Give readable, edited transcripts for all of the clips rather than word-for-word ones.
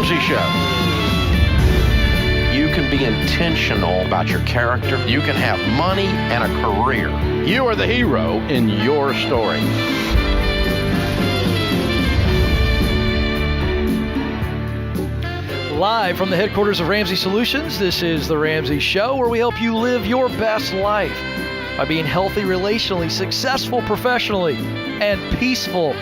Ramsey Show. You can be intentional about your character. You can have money and a career. You are the hero in your story. Live from the headquarters of Ramsey Solutions, this is the Ramsey Show, where we help you live your best life by being healthy relationally, successful professionally, and peaceful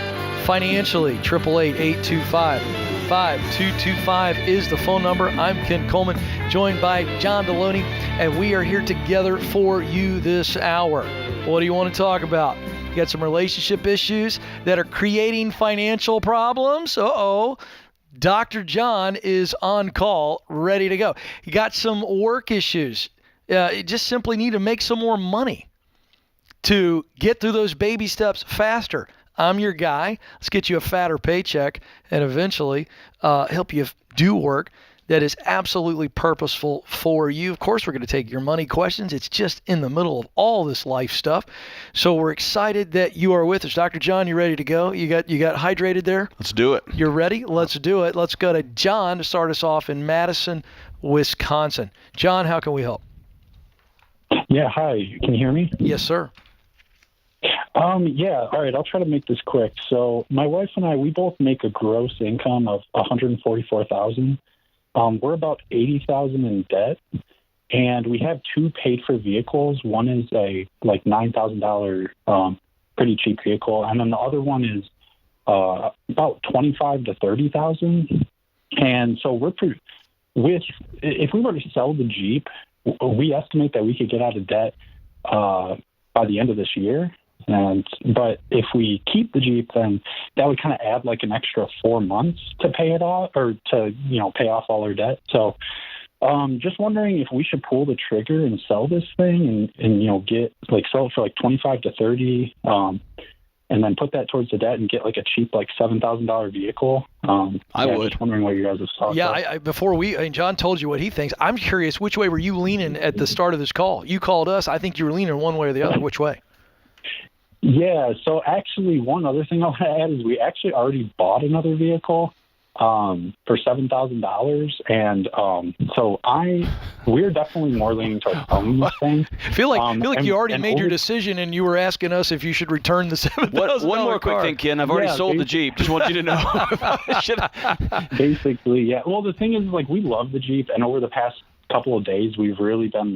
financially. 888-825-5225 is the phone number. I'm Ken Coleman, joined by John Deloney, and we are here together for you this hour. What do you want to talk about? You got some relationship issues that are creating financial problems? Dr. John is on call, ready to go. You got some work issues. You just simply need to make some more money to get through those baby steps faster. I'm your guy. Let's get you a fatter paycheck and eventually help you do work that is absolutely purposeful for you. Of course, we're going to take your money questions. It's just in the middle of all this life stuff. So we're excited that you are with us. Dr. John, you ready to go? You got hydrated there? Let's do it. You're ready? Let's do it. Let's go to John to start us off in Madison, Wisconsin. John, how can we help? Yeah, hi. Can you hear me? Yes, sir. Yeah, all right, I'll try to make this quick. So my wife and I, we both make a gross income of $144,000. We're about $80,000 in debt, and we have two paid-for vehicles. One is a $9,000 pretty cheap vehicle, and then the other one is about $25,000 to $30,000. And so if we were to sell the Jeep, we estimate that we could get out of debt by the end of this year. But if we keep the Jeep, then that would kind of add like an extra 4 months to pay it off, or to pay off all our debt. So just wondering if we should pull the trigger and sell this thing and sell it for like 25 to 30, and then put that towards the debt and get like a cheap $7,000 vehicle. I would. Just wondering what you guys have thought. Yeah, John told you what he thinks. I'm curious, which way were you leaning at the start of this call? You called us. I think you were leaning one way or the other. Which way? Yeah, so actually one other thing I want to add is we actually already bought another vehicle for $7,000, and so we're definitely more leaning towards selling this thing. I feel like you already made your decision, and you were asking us if you should return the $7,000. One more quick thing, Ken. I've already sold the Jeep. Just want you to know. Basically, yeah. Well, the thing is, we love the Jeep, and over the past couple of days, we've really been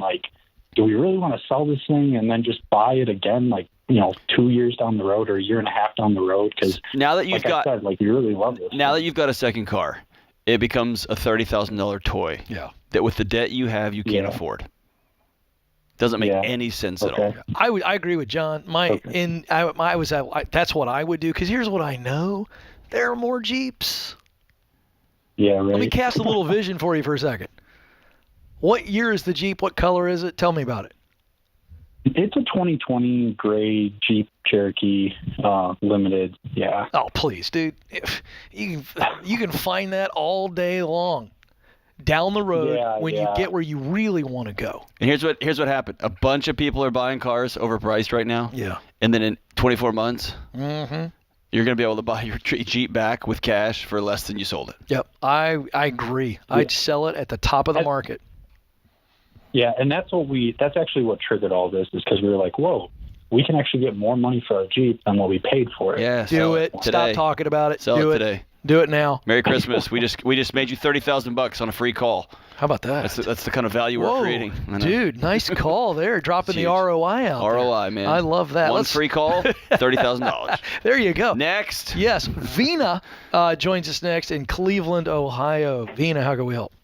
do we really want to sell this thing and then just buy it again, 2 years down the road or a year and a half down the road? Because now that you've got, you really love this. Now that you've got a second car, it becomes a $30,000 toy. Yeah. That with the debt you have, you can't afford. Doesn't make any sense at all. I agree with John. That's what I would do, because here's what I know: there are more Jeeps. Yeah, right. Let me cast a little vision for you for a second. What year is the Jeep? What color is it? Tell me about it. It's a 2020 gray Jeep Cherokee Limited. Yeah. Oh, please, dude. You can find that all day long down the road when you get where you really want to go. And here's what happened. A bunch of people are buying cars overpriced right now. Yeah. And then in 24 months, mm-hmm. you're going to be able to buy your Jeep back with cash for less than you sold it. Yep. I agree. Yeah. I'd sell it at the top of the market. Yeah, and that's actually what triggered all this, is because we were like, whoa, we can actually get more money for our Jeep than what we paid for it. Yeah, do it. Stop talking about it. Sell it today. Do it now. Merry Christmas. We just made you $30,000 on a free call. How about that? That's the kind of value we're creating. Dude, nice call there. Dropping the ROI out ROI, there. man. I love that. One free call, $30,000. There you go. Next. Yes, Vina joins us next in Cleveland, Ohio. Vina, how can we help?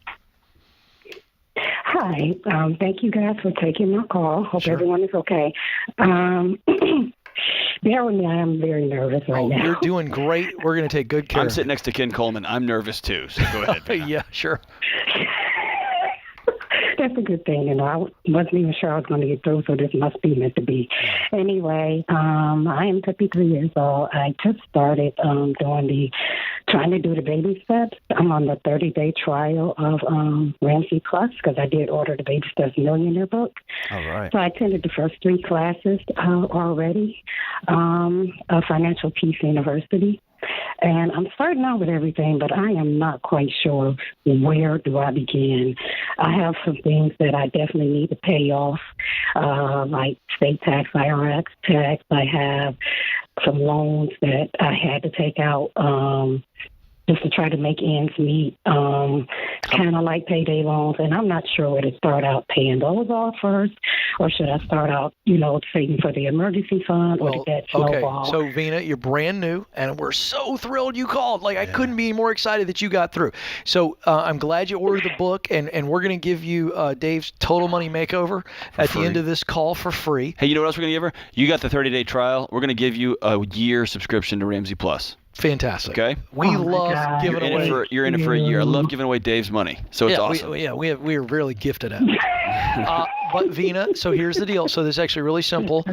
Hi. Thank you guys for taking my call. Hope everyone is okay. Bear with me. I am very nervous right now. You're doing great. We're going to take good care I'm of sitting next to Ken Coleman. I'm nervous too, so go ahead. Yeah, sure. That's a good thing, and I wasn't even sure I was going to get through, so this must be meant to be. Anyway, I am 53 years old. I just started trying to do the baby steps. I'm on the 30-day trial of Ramsey Plus, because I did order the Baby Steps Millionaire book. All right. So I attended the first 3 classes already, Financial Peace University. And I'm starting out with everything, but I am not quite sure where do I begin. I have some things that I definitely need to pay off, like state tax, IRS tax. I have some loans that I had to take out just to try to make ends meet, kind of like payday loans. And I'm not sure where to start out paying those off first, or should I start out, saving for the emergency fund or the debt snowball? Okay, so Vina, you're brand new, and we're so thrilled you called. I couldn't be more excited that you got through. So I'm glad you ordered the book, and we're going to give you Dave's Total Money Makeover at the end of this call for free. Hey, you know what else we're going to give her? You got the 30-day trial. We're going to give you a year subscription to Ramsey Plus. Fantastic. Okay. We love giving away. You're in it for a year. I love giving away Dave's money. So it's awesome. We are really gifted at it. But Vina, so here's the deal. So this is actually really simple.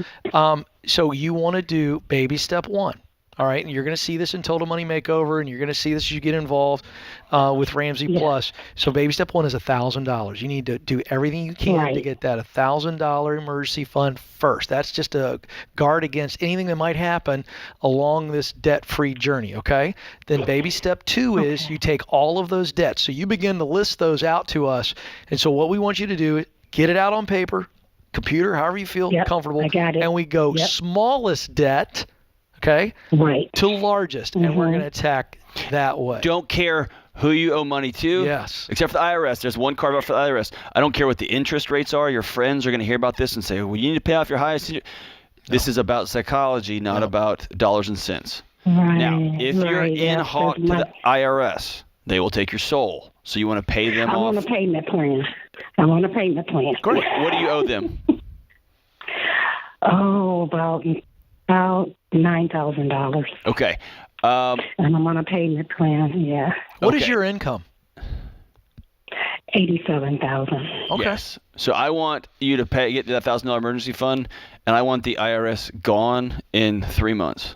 So you want to do baby step 1. All right, and you're going to see this in Total Money Makeover, and you're going to see this as you get involved with Ramsey Plus. So baby step 1 is $1,000. You need to do everything you can to get that $1,000 emergency fund first. That's just a guard against anything that might happen along this debt-free journey, okay? Then baby step 2 is you take all of those debts. So you begin to list those out to us. And so what we want you to do is get it out on paper, computer, however you feel comfortable. I got it. And we go smallest debt, okay, to largest, and we're going to attack that way. Don't care who you owe money to. Yes. Except for the IRS. There's one carve out for the IRS. I don't care what the interest rates are. Your friends are going to hear about this and say, well, you need to pay off your highest. This is about psychology, not about dollars and cents. Right. Now, if you're in hawk to the IRS, they will take your soul. So you want to pay them off. I want a payment plan. Great. What do you owe them? About $9,000. Okay. And I'm on a payment plan, What is your income? $87,000. Okay. Yes. So I want you to get to that $1,000 emergency fund, and I want the IRS gone in 3 months.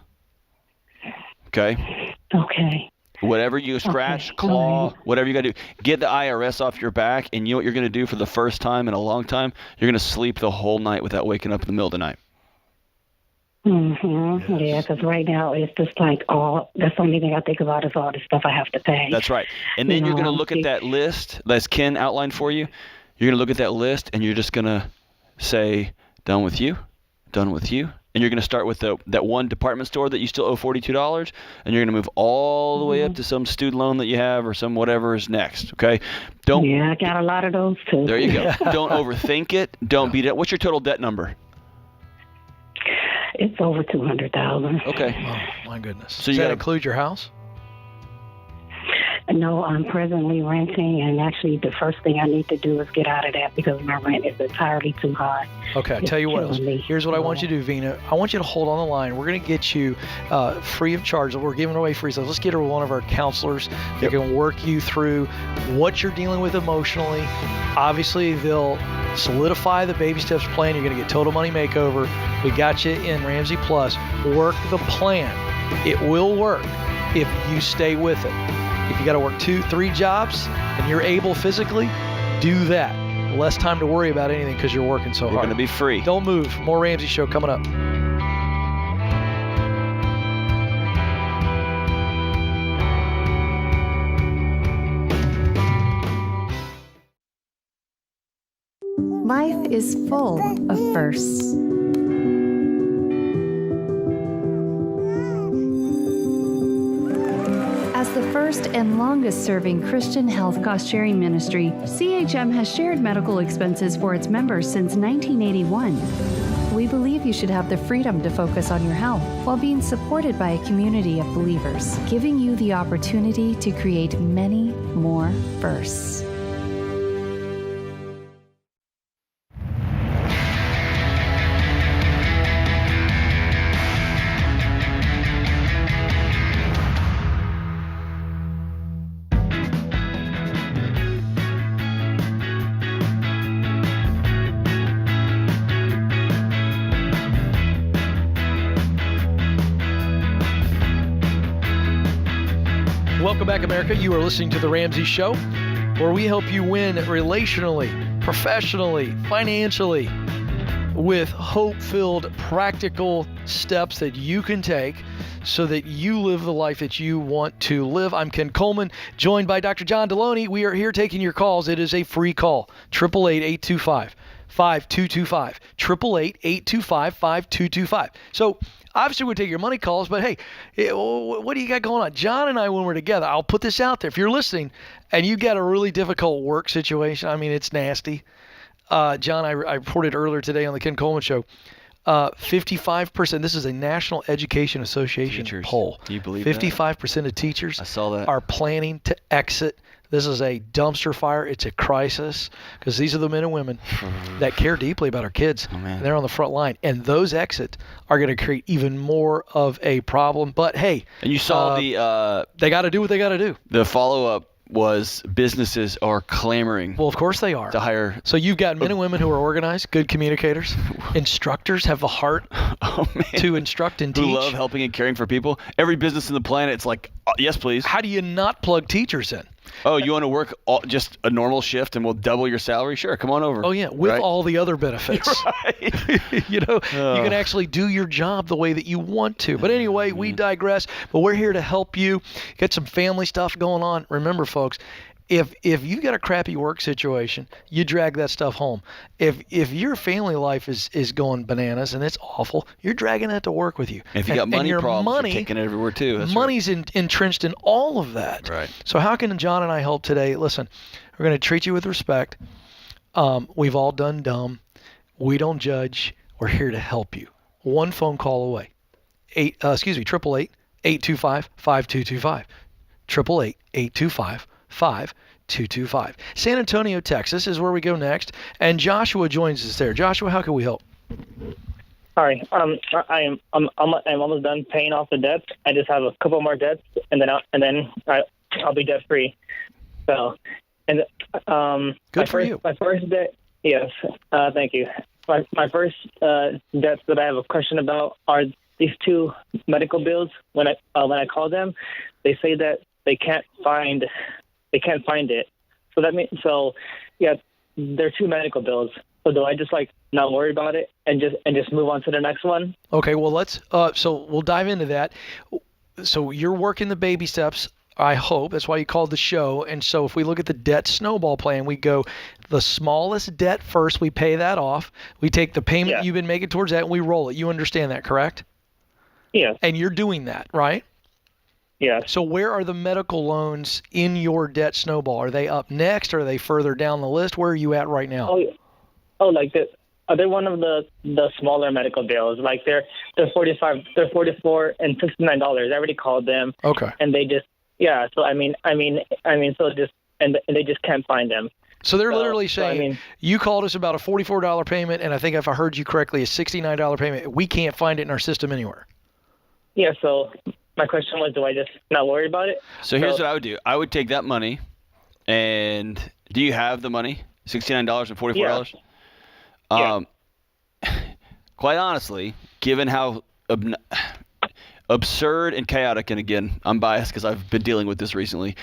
Okay? Okay. Whatever you scratch, claw, whatever you got to do, get the IRS off your back, and you know what you're going to do for the first time in a long time? You're going to sleep the whole night without waking up in the middle of the night. Mm-hmm. Yeah, because right now it's just that's the only thing I think about is all the stuff I have to pay. That's right. And then you're going to look at that list that's Ken outlined for you. You're going to look at that list, and you're just going to say, done with you, done with you. And you're going to start with that one department store that you still owe $42, and you're going to move all the way up to some student loan that you have or some whatever is next, okay? Yeah, I got a lot of those, too. There you go. Don't overthink it. Don't beat it. What's your total debt number? It's over $200,000. Okay. Oh, my goodness. So Does that include your house? No, I'm presently renting, and actually the first thing I need to do is get out of that because my rent is entirely too high. Okay, I'll tell you what else. Here's what I want you to do, Vina. I want you to hold on the line. We're going to get you free of charge. We're giving away free stuff. Let's get her one of our counselors that can work you through what you're dealing with emotionally. Obviously, they'll solidify the baby steps plan. You're going to get Total Money Makeover. We got you in Ramsey Plus. Work the plan. It will work if you stay with it. If you got to work 2-3 jobs and you're able physically, do that. Less time to worry about anything because you're working so hard. We're going to be free. Don't move. More Ramsey Show coming up. Life is full of firsts. As the first and longest-serving Christian health cost-sharing ministry, CHM has shared medical expenses for its members since 1981. We believe you should have the freedom to focus on your health while being supported by a community of believers, giving you the opportunity to create many more firsts. Welcome back, America. You are listening to The Ramsey Show, where we help you win relationally, professionally, financially. with hope-filled, practical steps that you can take so that you live the life that you want to live. I'm Ken Coleman, joined by Dr. John Deloney. We are here taking your calls. It is a free call, 888-825-5225, 888-825-5225. So obviously we take your money calls, but hey, what do you got going on? John and I, when we're together, I'll put this out there. If you're listening and you got a really difficult work situation, I mean, it's nasty. John, I reported earlier today on the Ken Coleman Show, 55%, this is a National Education Association poll. Do you believe 55% of teachers I saw that. are planning to exit. This is a dumpster fire. It's a crisis because these are the men and women that care deeply about our kids. Oh, man. They're on the front line. And those exit are going to create even more of a problem. But, hey. And you saw they got to do what they got to do. The follow-up was businesses are clamoring. Well, of course they are. To hire. So you've got men and women who are organized, good communicators. Instructors have the heart to instruct and teach. Who love helping and caring for people. Every business in the planet, it's like, yes, please. How do you not plug teachers in? Oh, you want to work just a normal shift and we'll double your salary? Sure, come on over. Oh, yeah, with all the other benefits. Right. You can actually do your job the way that you want to. But anyway, we digress. But we're here to help you get some family stuff going on. Remember, folks, if you got a crappy work situation, you drag that stuff home. If your family life is going bananas and it's awful, you're dragging that to work with you. If you got money problems, you're taking it everywhere too. That's money's entrenched in all of that. Right. So how can John and I help today? Listen, we're going to treat you with respect. We've all done dumb. We don't judge. We're here to help you. One phone call away. 888-825-5225. 888-825-5225. San Antonio, Texas is where we go next, and Joshua joins us there. Joshua, how can we help? All right. I'm almost done paying off the debts. I just have a couple more debts, and then I'll be debt free. So, and good for you. My first debt, yes. Thank you. My first debts that I have a question about are these two medical bills. When I call them, they say that they can't find it. So that means they're two medical bills. So do I just not worry about it and just move on to the next one? Okay, well let's so we'll dive into that. So you're working the baby steps, I hope. That's why you called the show. And so if we look at the debt snowball plan, we go the smallest debt first, we pay that off. We take the payment you've been making towards that and we roll it. You understand that, correct? Yeah. And you're doing that, right? Yeah. So where are the medical loans in your debt snowball? Are they up next? Or are they further down the list? Where are you at right now? Like this. They're one of the smaller medical bills. Like they're $44 and $69. I already called them. Okay. And they just So they just can't find them. So they're literally saying you called us about a $44 payment, and I think if I heard you correctly, a $69 payment. We can't find it in our system anywhere. Yeah. So my question was, do I just not worry about it? So here's what I would do. I would take that money, and do you have the money? $69 and $44. Yeah. Quite honestly, given how absurd and chaotic, and again, I'm biased because I've been dealing with this recently,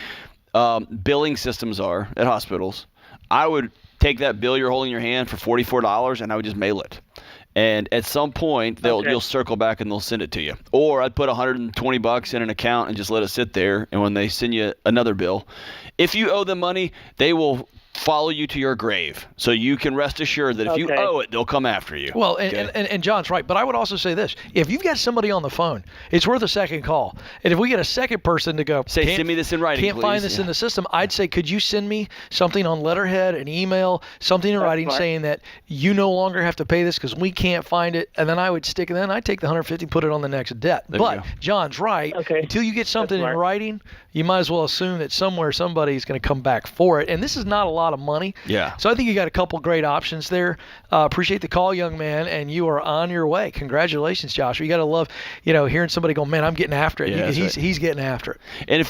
billing systems are at hospitals, I would take that bill you're holding in your hand for $44 and I would just mail it. And at some point, you'll circle back and they'll send it to you. Or I'd put $120 in an account and just let it sit there. And when they send you another bill, if you owe them money, they will follow you to your grave. So you can rest assured that if you owe it, they'll come after you. Well, and John's right. But I would also say this. If you've got somebody on the phone, it's worth a second call. And if we get a second person to go, send me this in writing, can't please. find this in the system, I'd say, could you send me something on letterhead, an email, something in writing saying that you no longer have to pay this because we can't find it. And then I would stick it in. I'd take the $150, put it on the next debt. But John's right. Okay. Until you get something in writing, you might as well assume that somebody's going to come back for it. And this is not a lot of money. Yeah. So I think you got a couple great options there. Appreciate the call, young man, and you are on your way. Congratulations, Joshua. You got to love, hearing somebody go, man, I'm getting after it. Yeah, he's getting after it. And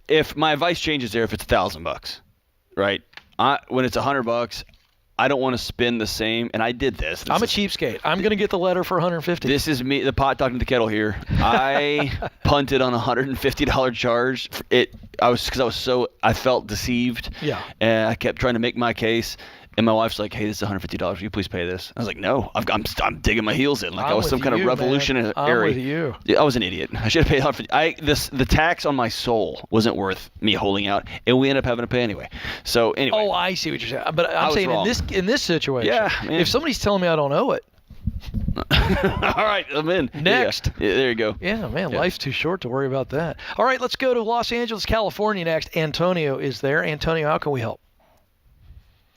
if my advice changes there, if it's $1,000, right? When it's $100, I don't want to spend the same. And I did this. I'm a cheapskate. I'm going to get the letter for $150. This is me, the pot talking to the kettle here. I punted on a $150 charge. I felt deceived. Yeah. And I kept trying to make my case. And my wife's like, hey, this is $150. Will you please pay this? I was like, no, I'm digging my heels in. Like I was some kind of revolutionary. I'm with you. I was an idiot. I should have paid $150. The tax on my soul wasn't worth me holding out, and we ended up having to pay anyway. So anyway. Oh, I see what you're saying. But I'm saying wrong. in this situation, man. if somebody's telling me I don't owe it. All right, I'm in. Next. Yeah, there you go. Yeah, man, life's too short to worry about that. All right, let's go to Los Angeles, California next. Antonio is there. Antonio, how can we help?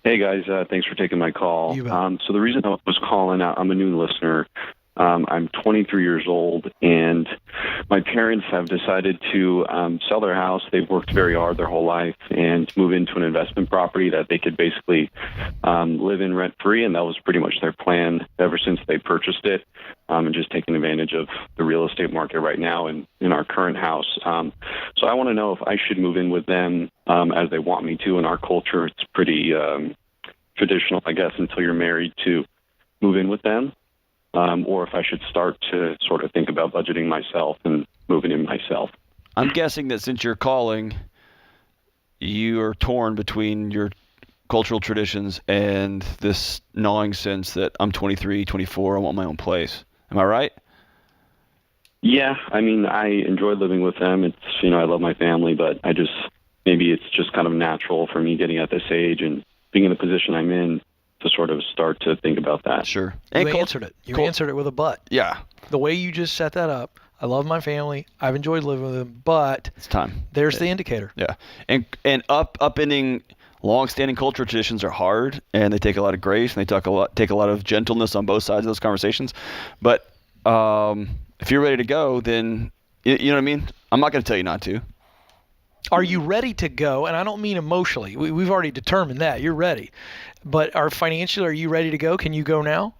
Hey, guys. Thanks for taking my call. So the reason I was calling out, I'm a new listener. I'm 23 years old, and my parents have decided to sell their house. They've worked very hard their whole life and move into an investment property that they could basically live in rent-free, and that was pretty much their plan ever since they purchased it, and just taking advantage of the real estate market right now in our current house. So I want to know if I should move in with them as they want me to. In our culture, it's pretty traditional, I guess, until you're married to move in with them. Or if I should start to sort of think about budgeting myself and moving in myself. I'm guessing that since you're calling, you are torn between your cultural traditions and this gnawing sense that I'm 23, 24, I want my own place. Am I right? Yeah, I mean, I enjoy living with them. It's, I love my family, but maybe it's just kind of natural for me getting at this age and being in the position I'm in to sort of start to think about that. Sure. You answered it. You answered it with a but. Yeah. The way you just set that up, I love my family. I've enjoyed living with them, but it's time. There's the indicator. Yeah. And upending long-standing cultural traditions are hard, and they take a lot of grace, and they take a lot of gentleness on both sides of those conversations. But if you're ready to go, then you know what I mean? I'm not going to tell you not to. Are you ready to go? And I don't mean emotionally. We've already determined that. You're ready. But financially, are you ready to go? Can you go now?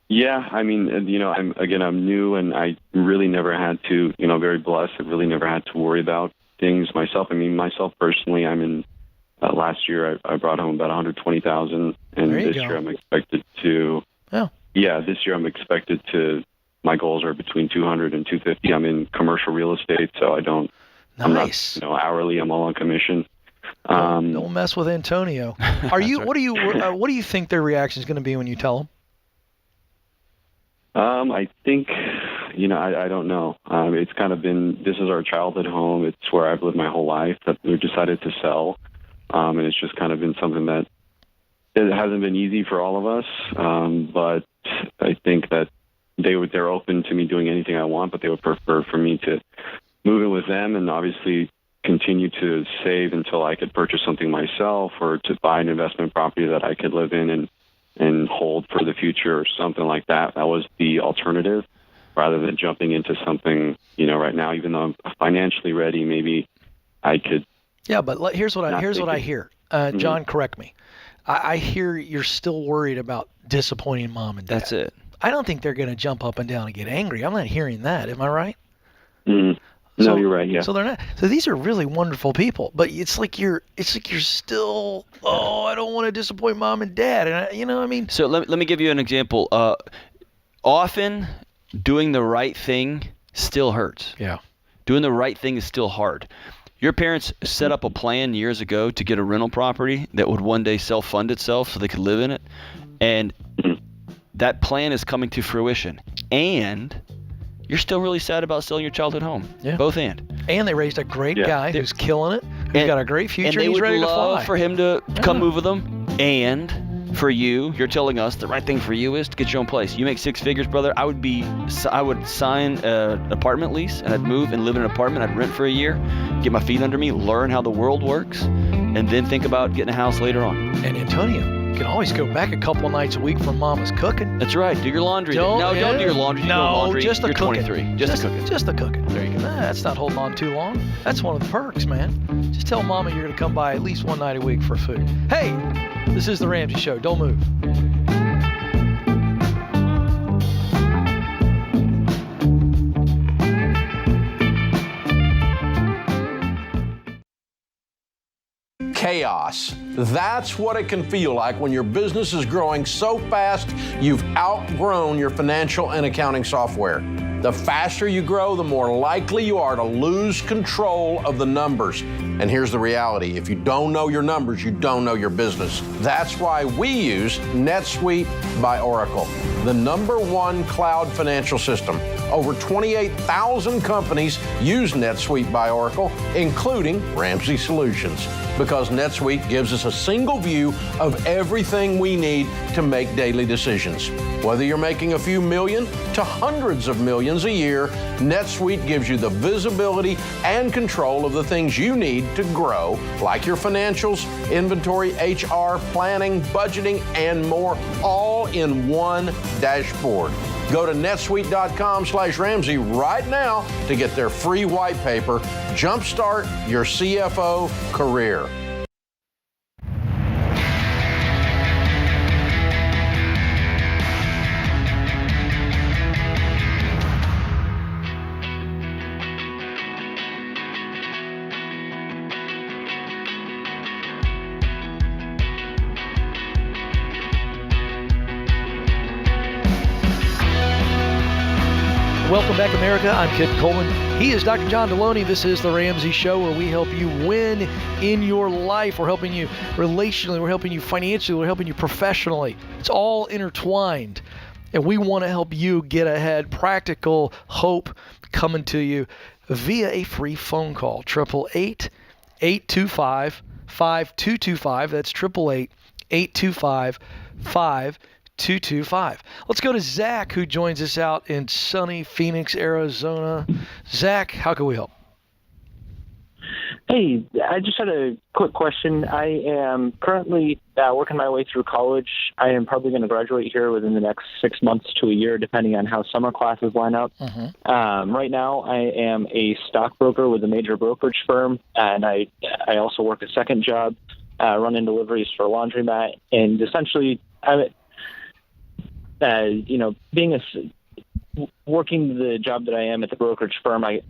Yeah, I mean, I'm new, and I really never had to, very blessed. I really never had to worry about things myself. I mean, myself personally, I'm in, last year I brought home about $120,000, and this year I'm expected to, this year I'm expected to, my goals are between 200 and 250. I'm in commercial real estate, so I don't, nice. I'm not, hourly, I'm all on commission. Don't mess with Antonio. Are you? What do you think their reaction is going to be when you tell them? I think, I don't know. It's kind of been, this is our childhood home. It's where I've lived my whole life that we decided to sell. And it's just kind of been something that it hasn't been easy for all of us. But I think that they're open to me doing anything I want, but they would prefer for me to move in with them and obviously continue to save until I could purchase something myself or to buy an investment property that I could live in and hold for the future or something like that. That was the alternative rather than jumping into something, right now, even though I'm financially ready, maybe I could. Yeah, but here's what I hear. John, correct me. I hear you're still worried about disappointing mom and dad. That's it. I don't think they're going to jump up and down and get angry. I'm not hearing that. Am I right? Mm-hmm. No, you're right. Yeah. So they're not. So these are really wonderful people, but it's like you're still. Oh, I don't want to disappoint mom and dad, and So let me give you an example. Often, doing the right thing still hurts. Yeah. Doing the right thing is still hard. Your parents set up a plan years ago to get a rental property that would one day self-fund itself so they could live in it, and that plan is coming to fruition. And you're still really sad about selling your childhood home. Yeah. Both and they raised a great guy who's killing it, who's got a great future, and he's ready to fly. They would love for him to come move with them. And for you're telling us the right thing for you is to get your own place. You make six figures, brother. I would sign an apartment lease, and I'd move and live in an apartment. I'd rent for a year, get my feet under me, learn how the world works, and then think about getting a house later on. And Antonio, you can always go back a couple nights a week when Mama's cooking. That's right. Do your laundry. Don't do your laundry. Just the cooking. You're 23. Just the cooking. Just the cooking. There you go. That's not holding on too long. That's one of the perks, man. Just tell Mama you're going to come by at least one night a week for food. Hey, this is the Ramsey Show. Don't move. Chaos. That's what it can feel like when your business is growing so fast you've outgrown your financial and accounting software. The faster you grow, the more likely you are to lose control of the numbers. And here's the reality. If you don't know your numbers, you don't know your business. That's why we use NetSuite by Oracle, the #1 cloud financial system. Over 28,000 companies use NetSuite by Oracle, including Ramsey Solutions, because NetSuite gives us a single view of everything we need to make daily decisions. Whether you're making a few million to hundreds of millions a year, NetSuite gives you the visibility and control of the things you need to grow, like your financials, inventory, HR, planning, budgeting, and more, all in one dashboard. Go to netsuite.com/Ramsey right now to get their free white paper. Jumpstart your CFO career. Welcome back, America. I'm Ken Coleman. He is Dr. John Deloney. This is the Ramsey Show, where we help you win in your life. We're helping you relationally. We're helping you financially. We're helping you professionally. It's all intertwined. And we want to help you get ahead. Practical hope coming to you via a free phone call. 888-825-5225. That's 888-825-5225. Let's go to Zach, who joins us out in sunny Phoenix, Arizona. Zach, how can we help? Hey, I just had a quick question. I am currently working my way through college. I am probably going to graduate here within the next 6 months to a year, depending on how summer classes line up. Right now, I am a stockbroker with a major brokerage firm, and I also work a second job, running deliveries for a laundromat, and essentially, working the job that I am at the brokerage firm, I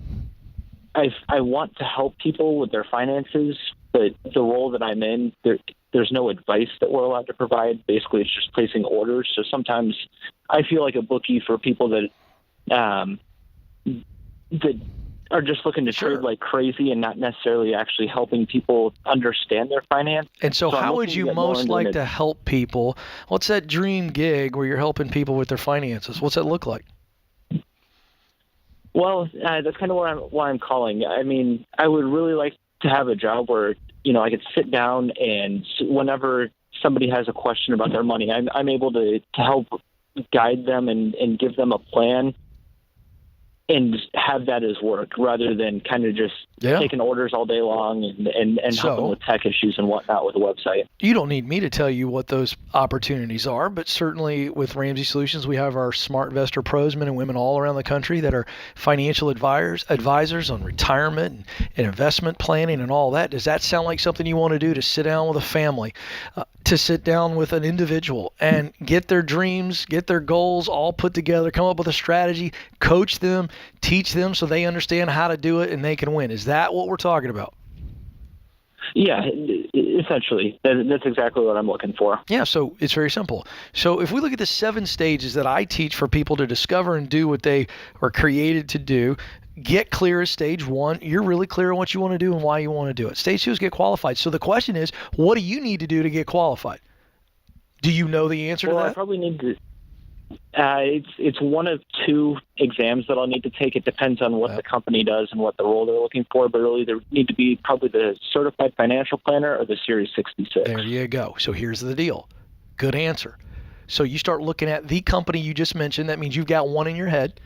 want to help people with their finances, but the role that I'm in, there's no advice that we're allowed to provide. Basically, it's just placing orders. So sometimes I feel like a bookie for people that are just looking to trade like crazy and not necessarily actually helping people understand their finance. And so how would you most like to help people? What's that dream gig where you're helping people with their finances? What's that look like? Well, that's kind of why I'm calling. I mean, I would really like to have a job where, I could sit down and whenever somebody has a question about their money, I'm able to help guide them and give them a plan and have that as work rather than kind of just taking orders all day long and helping with tech issues and whatnot with the website. You don't need me to tell you what those opportunities are, but certainly with Ramsey Solutions, we have our smart investor pros, men and women all around the country that are financial advisors on retirement and investment planning and all that. Does that sound like something you want to do, to sit down with a family, to sit down with an individual and get their dreams, get their goals all put together, come up with a strategy, coach them, teach them so they understand how to do it and they can win? Is that what we're talking about? Yeah, essentially. That's exactly what I'm looking for. Yeah, so it's very simple. So if we look at the 7 stages that I teach for people to discover and do what they are created to do, get clear is stage 1. You're really clear on what you want to do and why you want to do it. Stage 2 is get qualified. So the question is, what do you need to do to get qualified? Do you know the answer to that? I probably need to. It's one of 2 exams that I'll need to take. It depends on what the company does and what the role they're looking for, but really there need to be probably the Certified Financial Planner or the Series 66. There you go. So here's the deal. Good answer. So you start looking at the company you just mentioned. That means you've got one in your head.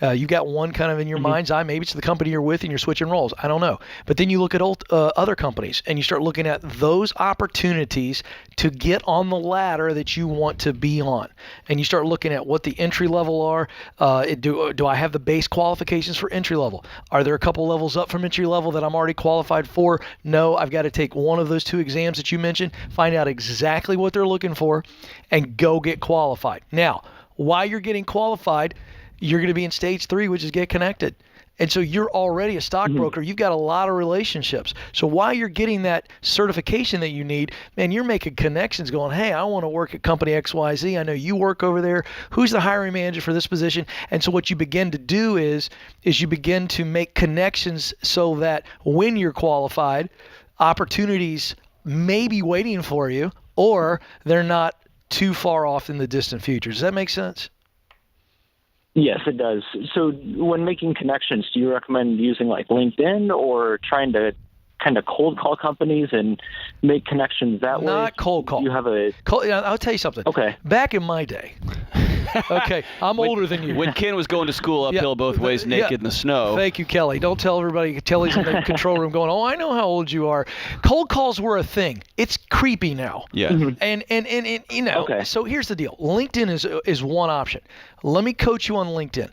You've got one kind of in your mind's eye. Maybe it's the company you're with and you're switching roles. I don't know. But then you look at other companies and you start looking at those opportunities to get on the ladder that you want to be on. And you start looking at what the entry level are. Do I have the base qualifications for entry level? Are there a couple levels up from entry level that I'm already qualified for? No, I've got to take one of those 2 exams that you mentioned, find out exactly what they're looking for, and go get qualified. Now, while you're getting qualified, you're going to be in stage 3, which is get connected. And so you're already a stockbroker. You've got a lot of relationships. So while you're getting that certification that you need, man, you're making connections going, hey, I want to work at company XYZ. I know you work over there. Who's the hiring manager for this position? And so what you begin to do is you begin to make connections so that when you're qualified, opportunities may be waiting for you, or they're not too far off in the distant future. Does that make sense? Yes, it does. So when making connections, do you recommend using like LinkedIn or trying to kind of cold call companies and make connections that way? Not cold call. You have a I'll tell you something. Okay. Back in my day, okay, I'm older than you. When Ken was going to school uphill both ways, naked in the snow. Thank you, Kelly. Don't tell everybody. Kelly's in the control room going, oh, I know how old you are. Cold calls were a thing. It's creepy now. Yeah. And you know, so here's the deal. LinkedIn is one option. Let me coach you on LinkedIn.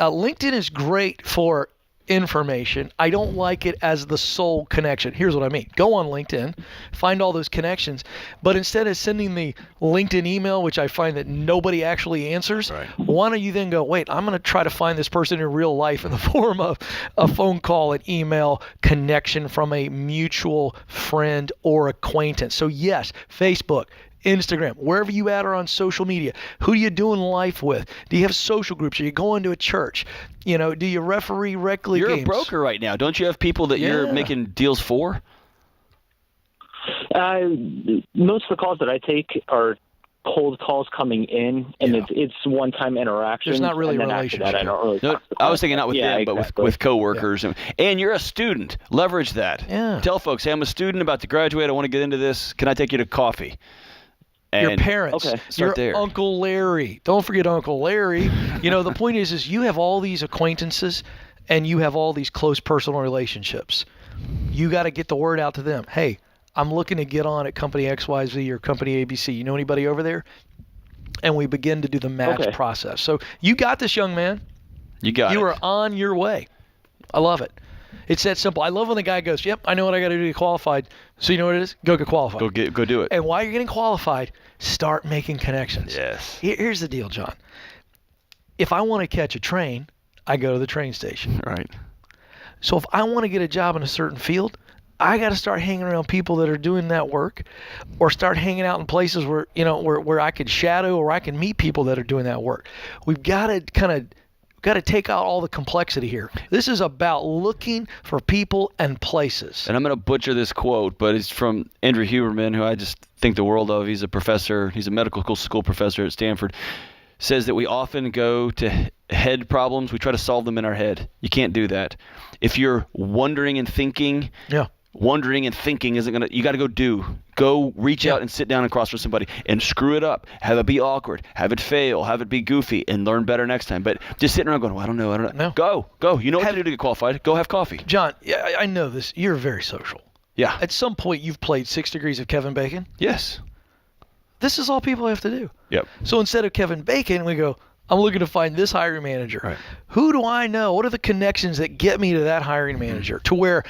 LinkedIn is great for information. I don't like it as the sole connection. Here's what I mean. Go on LinkedIn, find all those connections, but instead of sending the LinkedIn email, which I find that nobody actually answers, why don't you then go, wait, I'm going to try to find this person in real life in the form of a phone call, an email connection from a mutual friend or acquaintance. So yes, Facebook, Instagram, wherever you at are on social media. Who are you doing life with? Do you have social groups? Are you going to a church? You know, do you referee rec league games? You're a broker right now. Don't you have people that you're making deals for? Most of the calls that I take are cold calls coming in, and it's one-time interaction. There's not really a and then relationship. after that, I don't really talk to the I was thinking not with client. them, but with coworkers. And you're a student. Leverage that. Yeah. Tell folks, hey, I'm a student about to graduate. I want to get into this. Can I take you to coffee? Your And parents, your Uncle Larry. Don't forget Uncle Larry. You know, the point is you have all these acquaintances and you have all these close personal relationships. You got to get the word out to them. Hey, I'm looking to get on at company XYZ or company ABC. You know anybody over there? And we begin to do the match process. So you got this, young man. You are on your way. I love it. It's that simple. I love when the guy goes, yep, I know what I got to do to get qualified. So you know what it is? Go get qualified. Go do it. And while you're getting qualified, start making connections. Yes. Here's the deal, John. If I want to catch a train, I go to the train station. Right. So if I want to get a job in a certain field, I got to start hanging around people that are doing that work, or start hanging out in places where, you know, where I could shadow or I can meet people that are doing that work. We've got to take out all the complexity here. This is about looking for people and places. And I'm going to butcher this quote, but it's from Andrew Huberman, who I just think the world of. He's a professor. He's a medical school professor at Stanford. Says that we often go to head problems. We try to solve them in our head. You can't do that. If you're wondering and thinking, wondering and thinking isn't going to – you got to go reach out and sit down and cross with somebody and screw it up. Have it be awkward. Have it fail. Have it be goofy and learn better next time. But just sitting around going, well, I don't know. No. Go. You know what to do to get qualified. Go have coffee. John, I know this. You're very social. Yeah. At some point, you've played 6 Degrees of Kevin Bacon. Yes. This is all people have to do. Yep. So instead of Kevin Bacon, we go, I'm looking to find this hiring manager. Right. Who do I know? What are the connections that get me to that hiring manager to where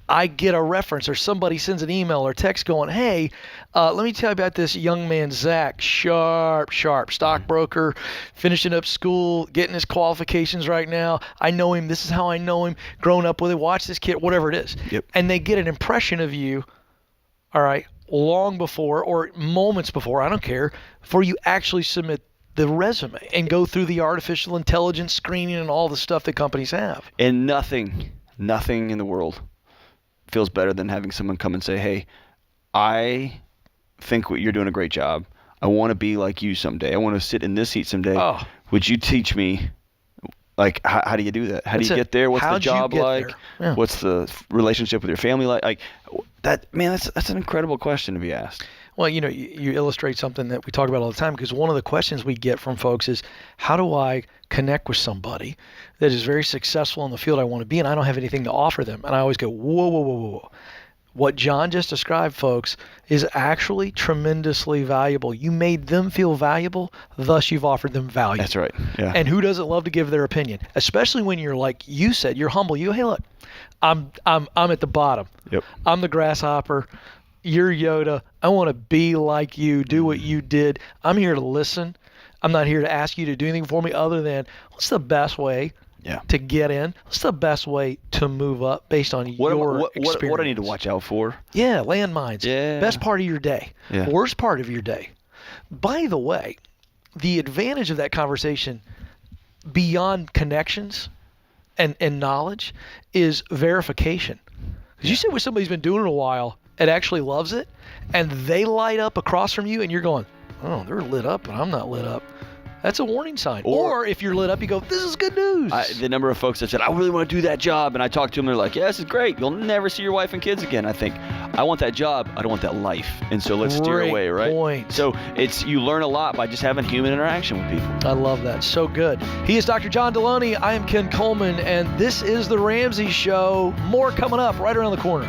I get a reference or somebody sends an email or text going, hey, let me tell you about this young man, Zach, sharp, stockbroker, finishing up school, getting his qualifications right now. I know him. This is how I know him. Grown up with him. Watch this kid, whatever it is. Yep. And they get an impression of you, all right, long before or moments before, I don't care, before you actually submit the resume and go through the artificial intelligence screening and all the stuff that companies have. And nothing in the world feels better than having someone come and say, hey, I think you're doing a great job. I want to be like you someday. I want to sit in this seat someday. Oh. Would you teach me, like, how do you do that? How do you get there? What's the job like? Yeah. What's the relationship with your family like? Like that, man, that's an incredible question to be asked. Well, you know, you illustrate something that we talk about all the time, because one of the questions we get from folks is, how do I connect with somebody that is very successful in the field I want to be in? I don't have anything to offer them. And I always go, whoa. What John just described, folks, is actually tremendously valuable. You made them feel valuable, thus you've offered them value. That's right. Yeah. And who doesn't love to give their opinion? Especially when you're like you said, you're humble. Hey, look, I'm at the bottom. Yep. I'm the grasshopper. You're Yoda. I want to be like you, do what you did. I'm here to listen. I'm not here to ask you to do anything for me other than what's the best way to get in? What's the best way to move up based on your experience? What I need to watch out for? Yeah, landmines. Yeah. Best part of your day. Yeah. Worst part of your day. By the way, the advantage of that conversation beyond connections and knowledge is verification. Because you sit with somebody who's been doing it a while and actually loves it, and they light up across from you, and you're going, oh, they're lit up, but I'm not lit up. That's a warning sign. Or if you're lit up, you go, this is good news. The number of folks that said, I really want to do that job, and I talked to them, they're like, yeah, this is great. You'll never see your wife and kids again. I think, I want that job. I don't want that life. And so let's steer away, right? Point. So you learn a lot by just having human interaction with people. I love that. So good. He is Dr. John Deloney. I am Ken Coleman, and this is The Ramsey Show. More coming up right around the corner.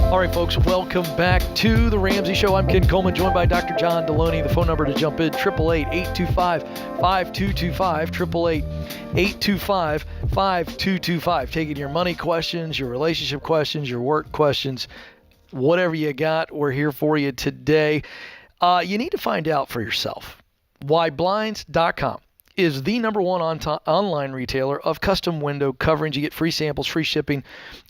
All right, folks, welcome back to The Ramsey Show. I'm Ken Coleman, joined by Dr. John Deloney. The phone number to jump in, 888-825-5225, 888-825-5225. Taking your money questions, your relationship questions, your work questions, whatever you got, we're here for you today. You need to find out for yourself why Blinds.com is the number one online retailer of custom window coverings. You get free samples, free shipping,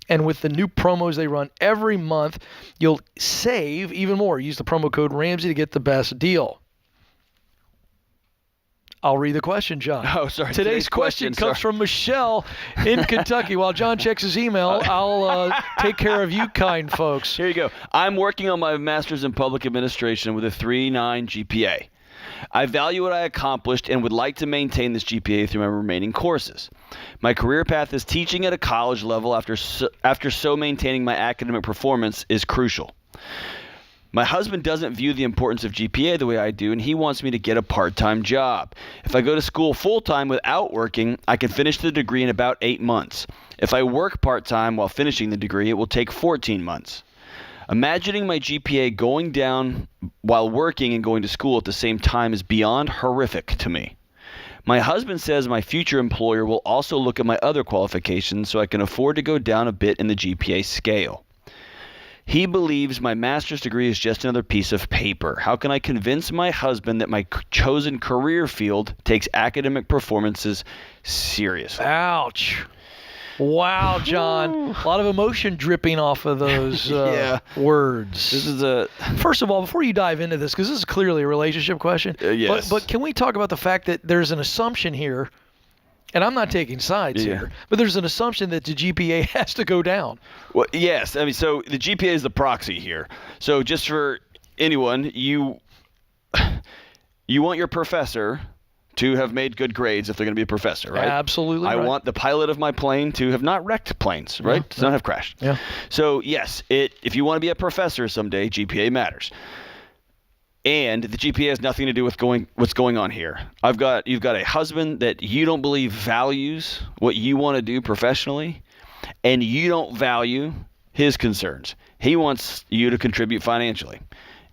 and with the new promos they run every month, you'll save even more. Use the promo code Ramsey to get the best deal. I'll read the question, John. Oh, sorry. Today's question comes from Michelle in Kentucky. While John checks his email, I'll take care of you kind folks. Here you go. I'm working on my master's in public administration with a 3.9 GPA. I value what I accomplished and would like to maintain this GPA through my remaining courses. My career path is teaching at a college level after so maintaining my academic performance is crucial. My husband doesn't view the importance of GPA the way I do, and he wants me to get a part-time job. If I go to school full-time without working, I can finish the degree in about 8 months. If I work part-time while finishing the degree, it will take 14 months. Imagining my GPA going down while working and going to school at the same time is beyond horrific to me. My husband says my future employer will also look at my other qualifications so I can afford to go down a bit in the GPA scale. He believes my master's degree is just another piece of paper. How can I convince my husband that my chosen career field takes academic performances seriously? Ouch. Wow, John. A lot of emotion dripping off of those words. This is First of all, before you dive into this, because this is clearly a relationship question, yes. but can we talk about the fact that there's an assumption here, and I'm not taking sides here, but there's an assumption that the GPA has to go down. Well, yes. I mean, so the GPA is the proxy here. So just for anyone, you want your professor to have made good grades if they're going to be a professor, right? Absolutely. I want the pilot of my plane to have not wrecked planes, right? To not have crashed. Yeah. So yes, if you want to be a professor someday, GPA matters. And the GPA has nothing to do with what's going on here. You've got a husband that you don't believe values what you want to do professionally, and you don't value his concerns. He wants you to contribute financially,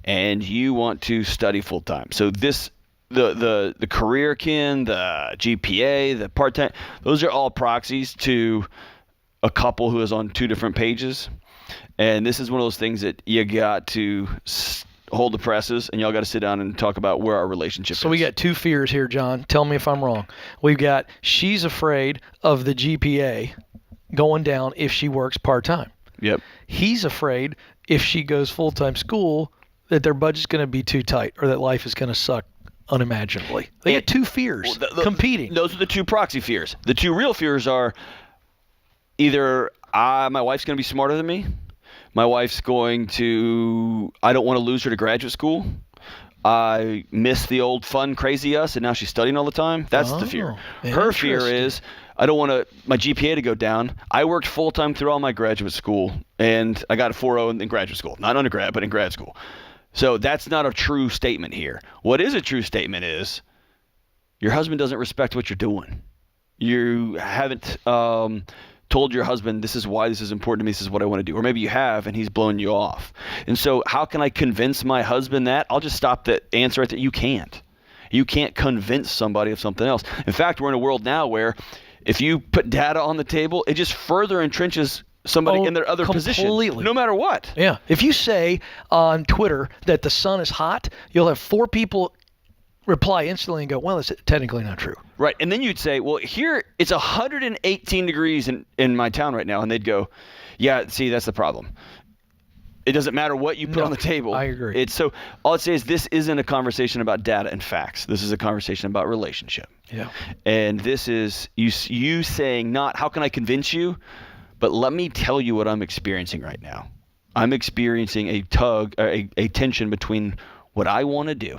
and you want to study full time. So this. The career kin, the GPA, the part-time, those are all proxies to a couple who is on two different pages. And this is one of those things that you got to hold the presses, and y'all got to sit down and talk about where our relationship is. So we got two fears here, John. Tell me if I'm wrong. We've got she's afraid of the GPA going down if she works part-time. Yep. He's afraid if she goes full-time school that their budget's going to be too tight or that life is going to suck unimaginably. They get two fears competing. Those are the two proxy fears. The two real fears are either my wife's going to be smarter than me, My wife's I don't want to lose her to graduate school. I miss the old fun, crazy us, and now she's studying all the time. That's the fear. Her fear is, I don't want my GPA to go down. I worked full-time through all my graduate school, and I got a 4.0 in graduate school. Not undergrad, but in grad school. So that's not a true statement here. What is a true statement is your husband doesn't respect what you're doing. You haven't told your husband, this is why this is important to me, this is what I want to do. Or maybe you have, and he's blowing you off. And so how can I convince my husband that? I'll just stop the answer right there. You can't. You can't convince somebody of something else. In fact, we're in a world now where if you put data on the table, it just further entrenches somebody in their other position, no matter what. Yeah. If you say on Twitter that the sun is hot, you'll have 4 people reply instantly and go, well, it's technically not true. Right. And then you'd say, well, here it's 118 degrees in my town right now. And they'd go, yeah, see, that's the problem. It doesn't matter what you put on the table. I agree. So all I'd say is this isn't a conversation about data and facts. This is a conversation about relationship. Yeah. And this is you saying not how can I convince you, but let me tell you what I'm experiencing right now. I'm experiencing a tension between what I want to do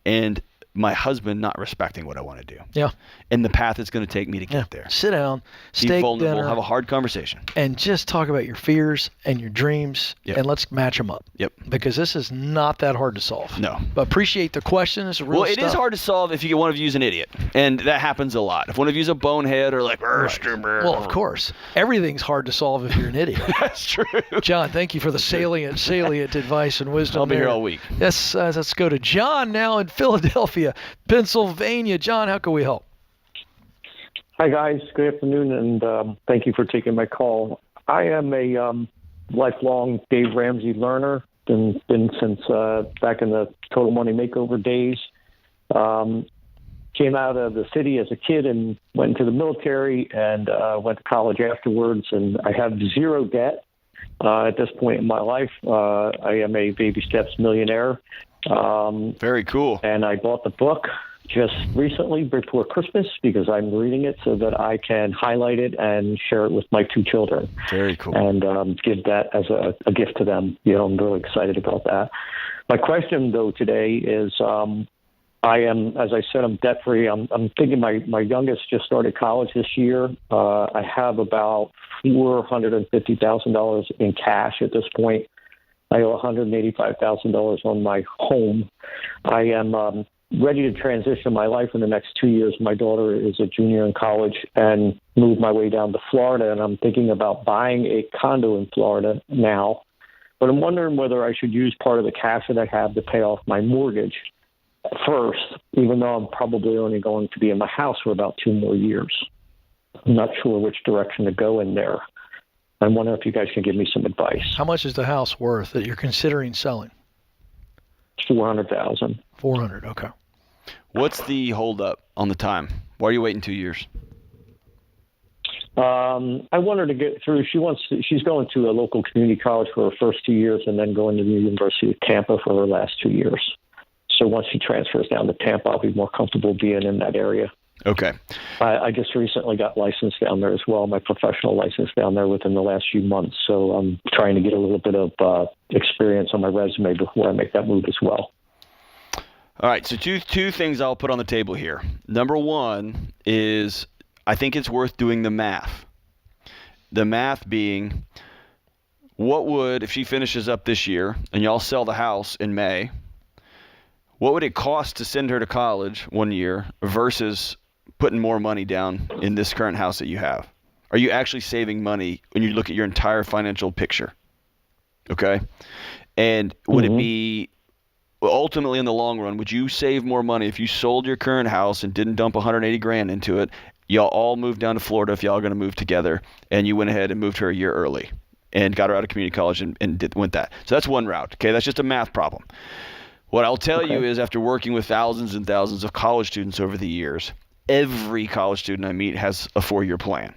and my husband not respecting what I want to do. Yeah. And the path it's going to take me to get there. Sit down, Be vulnerable, dinner, have a hard conversation. And just talk about your fears and your dreams, and let's match them up. Yep. Because this is not that hard to solve. No. But appreciate the question. It's real stuff. It is hard to solve if one of you is an idiot. And that happens a lot. If one of you is a bonehead or like, well, of course. Everything's hard to solve if you're an idiot. That's true. John, thank you for the salient advice and wisdom. I'll be here all week. Yes, let's go to John now in Philadelphia, Pennsylvania. John, how can we help? Hi, guys. Good afternoon, and thank you for taking my call. I am a lifelong Dave Ramsey learner, been since back in the Total Money Makeover days. Came out of the city as a kid and went into the military and went to college afterwards, and I have zero debt at this point in my life. I am a baby steps millionaire. Very cool. And I bought the book just recently before Christmas because I'm reading it so that I can highlight it and share it with my 2 children. Very cool. And give that as a gift to them. I'm really excited about that. My question, though, today is I am, as I said, I'm debt-free. I'm thinking my youngest just started college this year. I have about $450,000 in cash at this point. I owe $185,000 on my home. I am ready to transition my life in the next 2 years. My daughter is a junior in college and move my way down to Florida, and I'm thinking about buying a condo in Florida now. But I'm wondering whether I should use part of the cash that I have to pay off my mortgage first, even though I'm probably only going to be in my house for about 2 more years. I'm not sure which direction to go in there. I'm wondering if you guys can give me some advice. How much is the house worth that you're considering selling? $400,000. $400,000, okay. What's the holdup on the time? Why are you waiting 2 years? I want her to get through. She's going to a local community college for her first 2 years and then going to the University of Tampa for her last 2 years. So once she transfers down to Tampa, I'll be more comfortable being in that area. Okay. I just recently got licensed down there as well, my professional license down there within the last few months. So I'm trying to get a little bit of experience on my resume before I make that move as well. All right. So two things I'll put on the table here. Number one is I think it's worth doing the math. The math being what would, if she finishes up this year and y'all sell the house in May, what would it cost to send her to college 1 year versus putting more money down in this current house that you have? Are you actually saving money when you look at your entire financial picture? Okay. And would it be ultimately in the long run, would you save more money if you sold your current house and didn't dump $180,000 into it? Y'all all moved down to Florida if y'all are going to move together, and you went ahead and moved her a year early and got her out of community college and went that. So that's one route. Okay. That's just a math problem. What I'll tell you is after working with thousands and thousands of college students over the years, every college student I meet has a 4-year plan.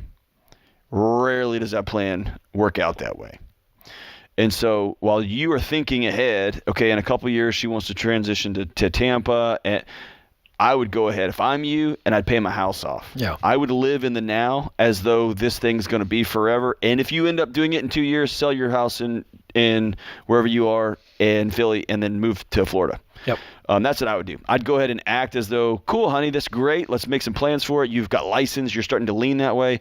Rarely does that plan work out that way. And so while you are thinking ahead, okay, in a couple of years she wants to transition to Tampa, and I would go ahead if I'm you, and I'd pay my house off. Yeah. I would live in the now as though this thing's going to be forever. And if you end up doing it in 2 years, sell your house in wherever you are in Philly and then move to Florida. Yep. That's what I would do. I'd go ahead and act as though, cool, honey, that's great. Let's make some plans for it. You've got license. You're starting to lean that way.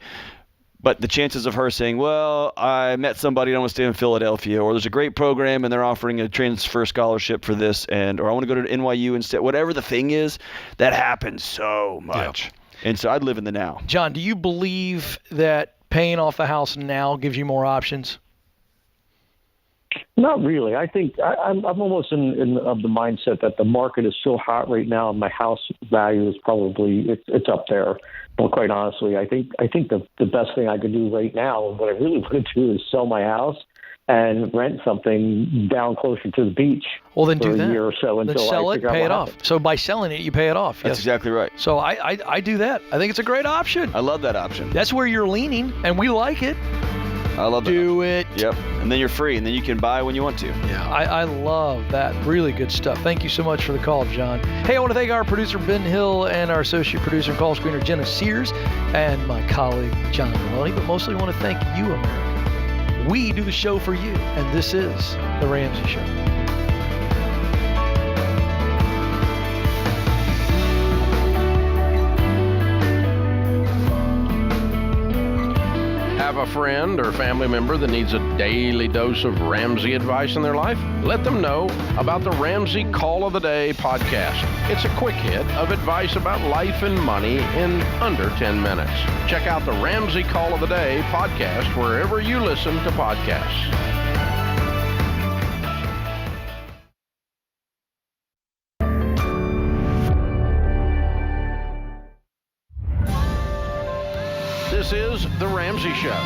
But the chances of her saying, well, I met somebody, I want to stay in Philadelphia, or there's a great program and they're offering a transfer scholarship for this, or I want to go to NYU instead, whatever the thing is, that happens so much. Yep. And so I'd live in the now. John, do you believe that paying off the house now gives you more options? Not really. I think I'm almost in of the mindset that the market is so hot right now, and my house value is probably it's up there. Well, quite honestly, I think the best thing I could do right now, and what I really want to do, is sell my house and rent something down closer to the beach. Well, then do for that. a year or so until then sell I it, figure out pay what it off. happens. So by selling it, you pay it off. That's exactly right. So I do that. I think it's a great option. I love that option. That's where you're leaning, and we like it. I love that. Do it. Yep. And then you're free, and then you can buy when you want to. Yeah, I love that. Really good stuff. Thank you so much for the call, John. Hey, I want to thank our producer, Ben Hill, and our associate producer and call screener, Jenna Sears, and my colleague, John Maloney. But mostly I want to thank you, America. We do the show for you, and this is The Ramsey Show. Have a friend or family member that needs a daily dose of Ramsey advice in their life? Let them know about the Ramsey Call of the Day podcast. It's a quick hit of advice about life and money in under 10 minutes. Check out the Ramsey Call of the Day podcast wherever you listen to podcasts. This is The Ramsey Show.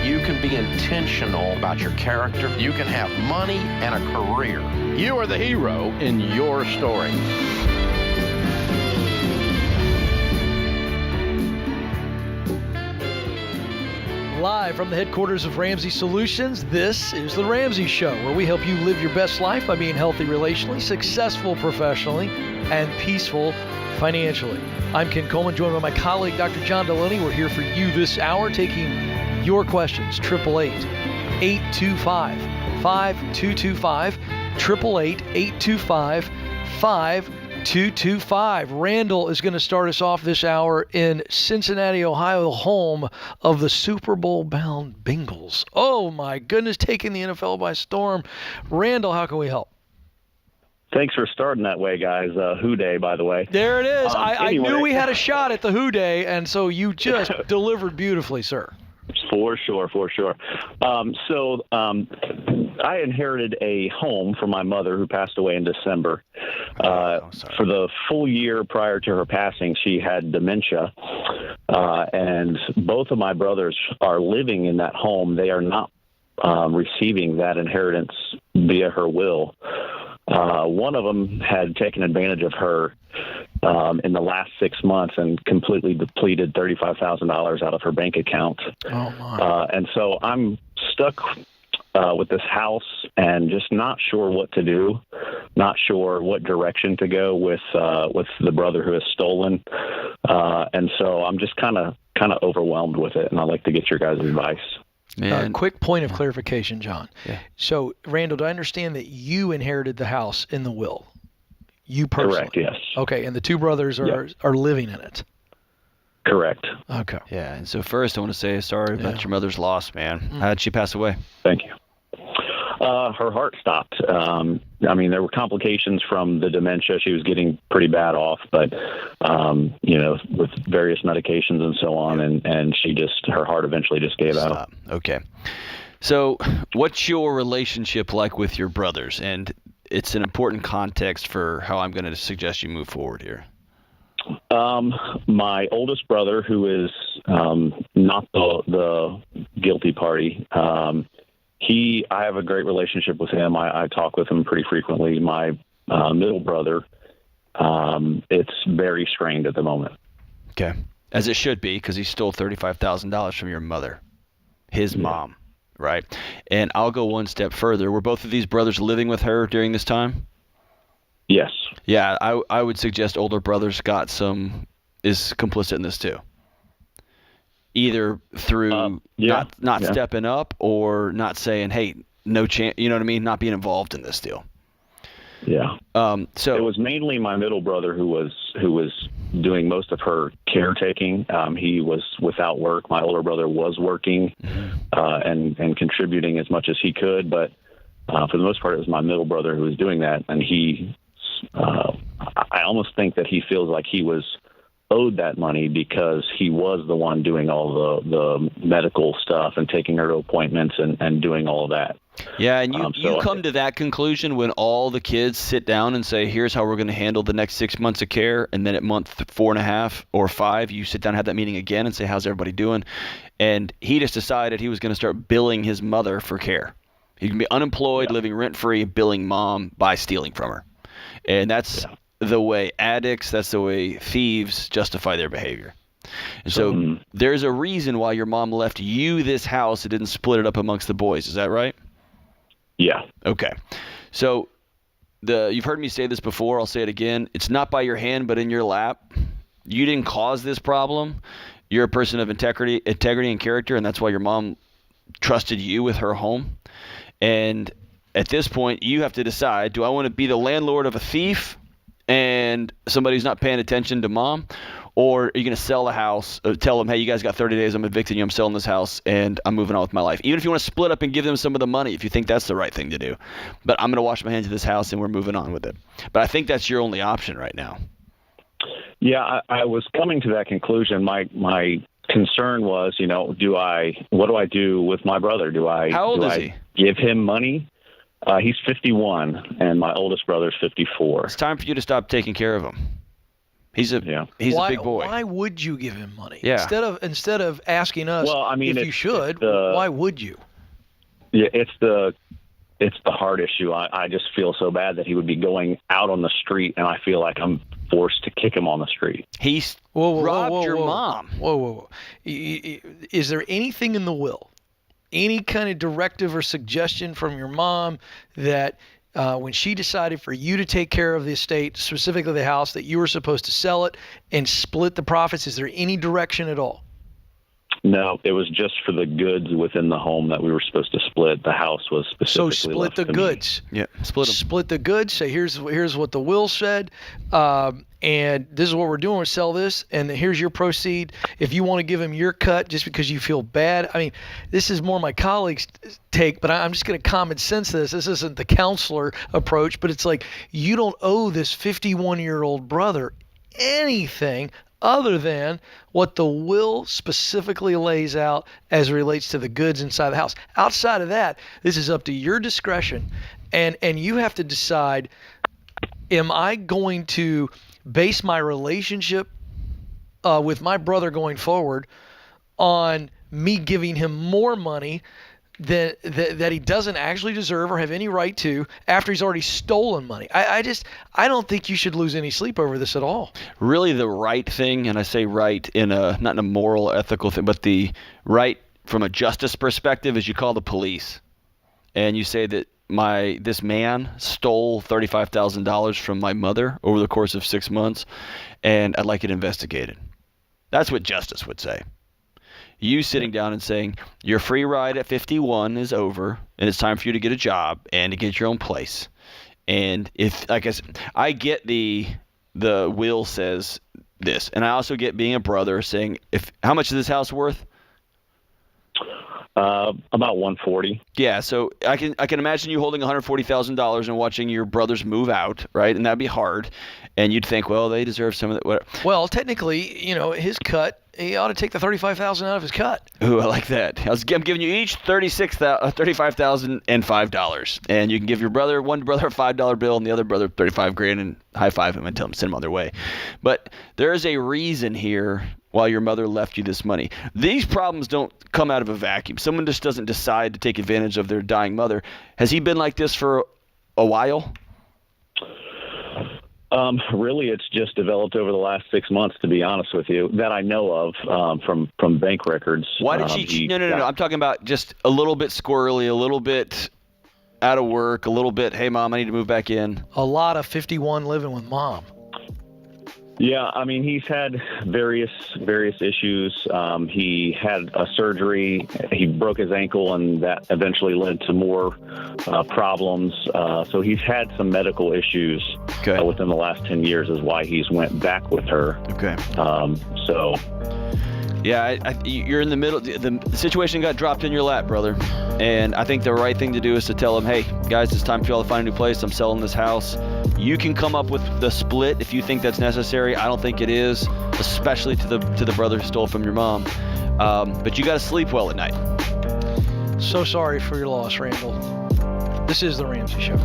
You can be intentional about your character. You can have money and a career. You are the hero in your story. Live from the headquarters of Ramsey Solutions, this is The Ramsey Show, where we help you live your best life by being healthy relationally, successful professionally, and peaceful financially. I'm Ken Coleman, joined by my colleague, Dr. John Deloney. We're here for you this hour, taking your questions. 888-825-5225. 888-825-5225. Randall is going to start us off this hour in Cincinnati, Ohio, home of the Super Bowl-bound Bengals. Oh, my goodness, taking the NFL by storm. Randall, how can we help? Thanks for starting that way, guys. Who Day, by the way. There it is. Anyway. I knew we had a shot at the Who Day, and so you just delivered beautifully, sir. For sure. So I inherited a home from my mother who passed away in December. For the full year prior to her passing, she had dementia, and both of my brothers are living in that home. They are not receiving that inheritance via her will. One of them had taken advantage of her in the last 6 months and completely depleted $35,000 out of her bank account. Oh, my. And so I'm stuck with this house and just not sure what to do, not sure what direction to go with the brother who has stolen. And so I'm just kind of overwhelmed with it, and I'd like to get your guys' advice. Quick point of clarification, John. Yeah. So, Randall, do I understand that you inherited the house in the will? You personally? Correct, yes. Okay, and the two brothers are living in it? Correct. Okay. Yeah, and so first I want to say sorry about your mother's loss, man. How did she pass away? Thank you. Her heart stopped. I mean, there were complications from the dementia. She was getting pretty bad off, but, with various medications and so on, and her heart eventually just gave out. Okay. So what's your relationship like with your brothers? And it's an important context for how I'm going to suggest you move forward here. My oldest brother, who is not the guilty party, I have a great relationship with him. I talk with him pretty frequently. My middle brother, it's very strained at the moment. Okay. As it should be, because he stole $35,000 from your mother, his mom, right? And I'll go one step further. Were both of these brothers living with her during this time? Yes. Yeah, I would suggest older brothers is complicit in this too. Either through not stepping up or not saying, hey, no chance, you know what I mean? Not being involved in this deal. Yeah. So it was mainly my middle brother who was doing most of her caretaking. He was without work. My older brother was working and contributing as much as he could, but for the most part, it was my middle brother who was doing that. And I almost think that he feels like he was owed that money because he was the one doing all the medical stuff and taking her to appointments and doing all of that. Yeah, and you come to that conclusion when all the kids sit down and say, here's how we're going to handle the next 6 months of care, and then at month 4.5 or 5, you sit down and have that meeting again and say, how's everybody doing? And he just decided he was going to start billing his mother for care. He can be unemployed, living rent-free, billing mom by stealing from her. And that's the way addicts, that's the way thieves justify their behavior. And so there's a reason why your mom left you this house and didn't split it up amongst the boys. Is that right? Yeah. Okay. So you've heard me say this before. I'll say it again. It's not by your hand, but in your lap. You didn't cause this problem. You're a person of integrity and character, and that's why your mom trusted you with her home. And at this point, you have to decide, do I want to be the landlord of a thief and somebody who's not paying attention to mom? Or are you going to sell the house, tell them, hey, you guys got 30 days, I'm evicting you, I'm selling this house, and I'm moving on with my life. Even if you want to split up and give them some of the money, if you think that's the right thing to do. But I'm going to wash my hands of this house, and we're moving on with it. But I think that's your only option right now. Yeah, I was coming to that conclusion. My concern was, what do I do with my brother? How old is he? Give him money? He's 51, and my oldest brother's 54. It's time for you to stop taking care of him. He's a big boy. Why would you give him money? Yeah. Instead of asking us if you should, why would you? Yeah, it's the heart issue. I just feel so bad that he would be going out on the street, and I feel like I'm forced to kick him on the street. He's robbed your mom. Whoa. Is there anything in the will, any kind of directive or suggestion from your mom that when she decided for you to take care of the estate, specifically the house, that you were supposed to sell it and split the profits? Is there any direction at all? No, it was just for the goods within the home that we were supposed to split. The house was specifically so split the goods. Yeah, split them. Split the goods. Say here's what the will said, and this is what we're doing. We sell this, and here's your proceed. If you want to give him your cut, just because you feel bad. I mean, this is more my colleague's take, but I'm just going to common sense this. This isn't the counselor approach, but it's like you don't owe this 51-year-old brother anything other than what the will specifically lays out as it relates to the goods inside the house. Outside of that, this is up to your discretion, and you have to decide, am I going to base my relationship with my brother going forward on me giving him more money that he doesn't actually deserve or have any right to after he's already stolen money? I don't think you should lose any sleep over this at all. Really, the right thing, and I say right not in a moral, ethical thing, but the right from a justice perspective, is you call the police and you say that this man stole $35,000 from my mother over the course of 6 months, and I'd like it investigated. That's what justice would say. You sitting down and saying, your free ride at 51 is over, and it's time for you to get a job and to get your own place. And if, like I said, I get the will says this, and I also get being a brother saying, how much is this house worth? About $140. Yeah, so I can imagine you holding $140,000 and watching your brothers move out, right? And that'd be hard. And you'd think, well, they deserve some of that. Well, technically, his cut, he ought to take the $35,000 out of his cut. Ooh, I like that. I'm giving you each $35,005, and you can give one brother a $5 bill and the other brother $35,000 and high five him and tell him send him on their way. But there is a reason here why your mother left you this money. These problems don't come out of a vacuum. Someone just doesn't decide to take advantage of their dying mother. Has he been like this for a while? Really, it's just developed over the last 6 months, to be honest with you, that I know of from bank records. Why did she? No. I'm talking about just a little bit squirrely, a little bit out of work, a little bit, hey, Mom, I need to move back in. A lot of 51 living with Mom. Yeah, I mean, he's had various issues. He had a surgery. He broke his ankle, and that eventually led to more problems. So he's had some medical issues within the last 10 years is why he's went back with her. Okay. So... Yeah, you're in the middle. The situation got dropped in your lap, brother. And I think the right thing to do is to tell him, hey, guys, it's time for y'all to find a new place. I'm selling this house. You can come up with the split if you think that's necessary. I don't think it is, especially to the brother who stole from your mom. But you got to sleep well at night. So sorry for your loss, Randall. This is The Ramsey Show.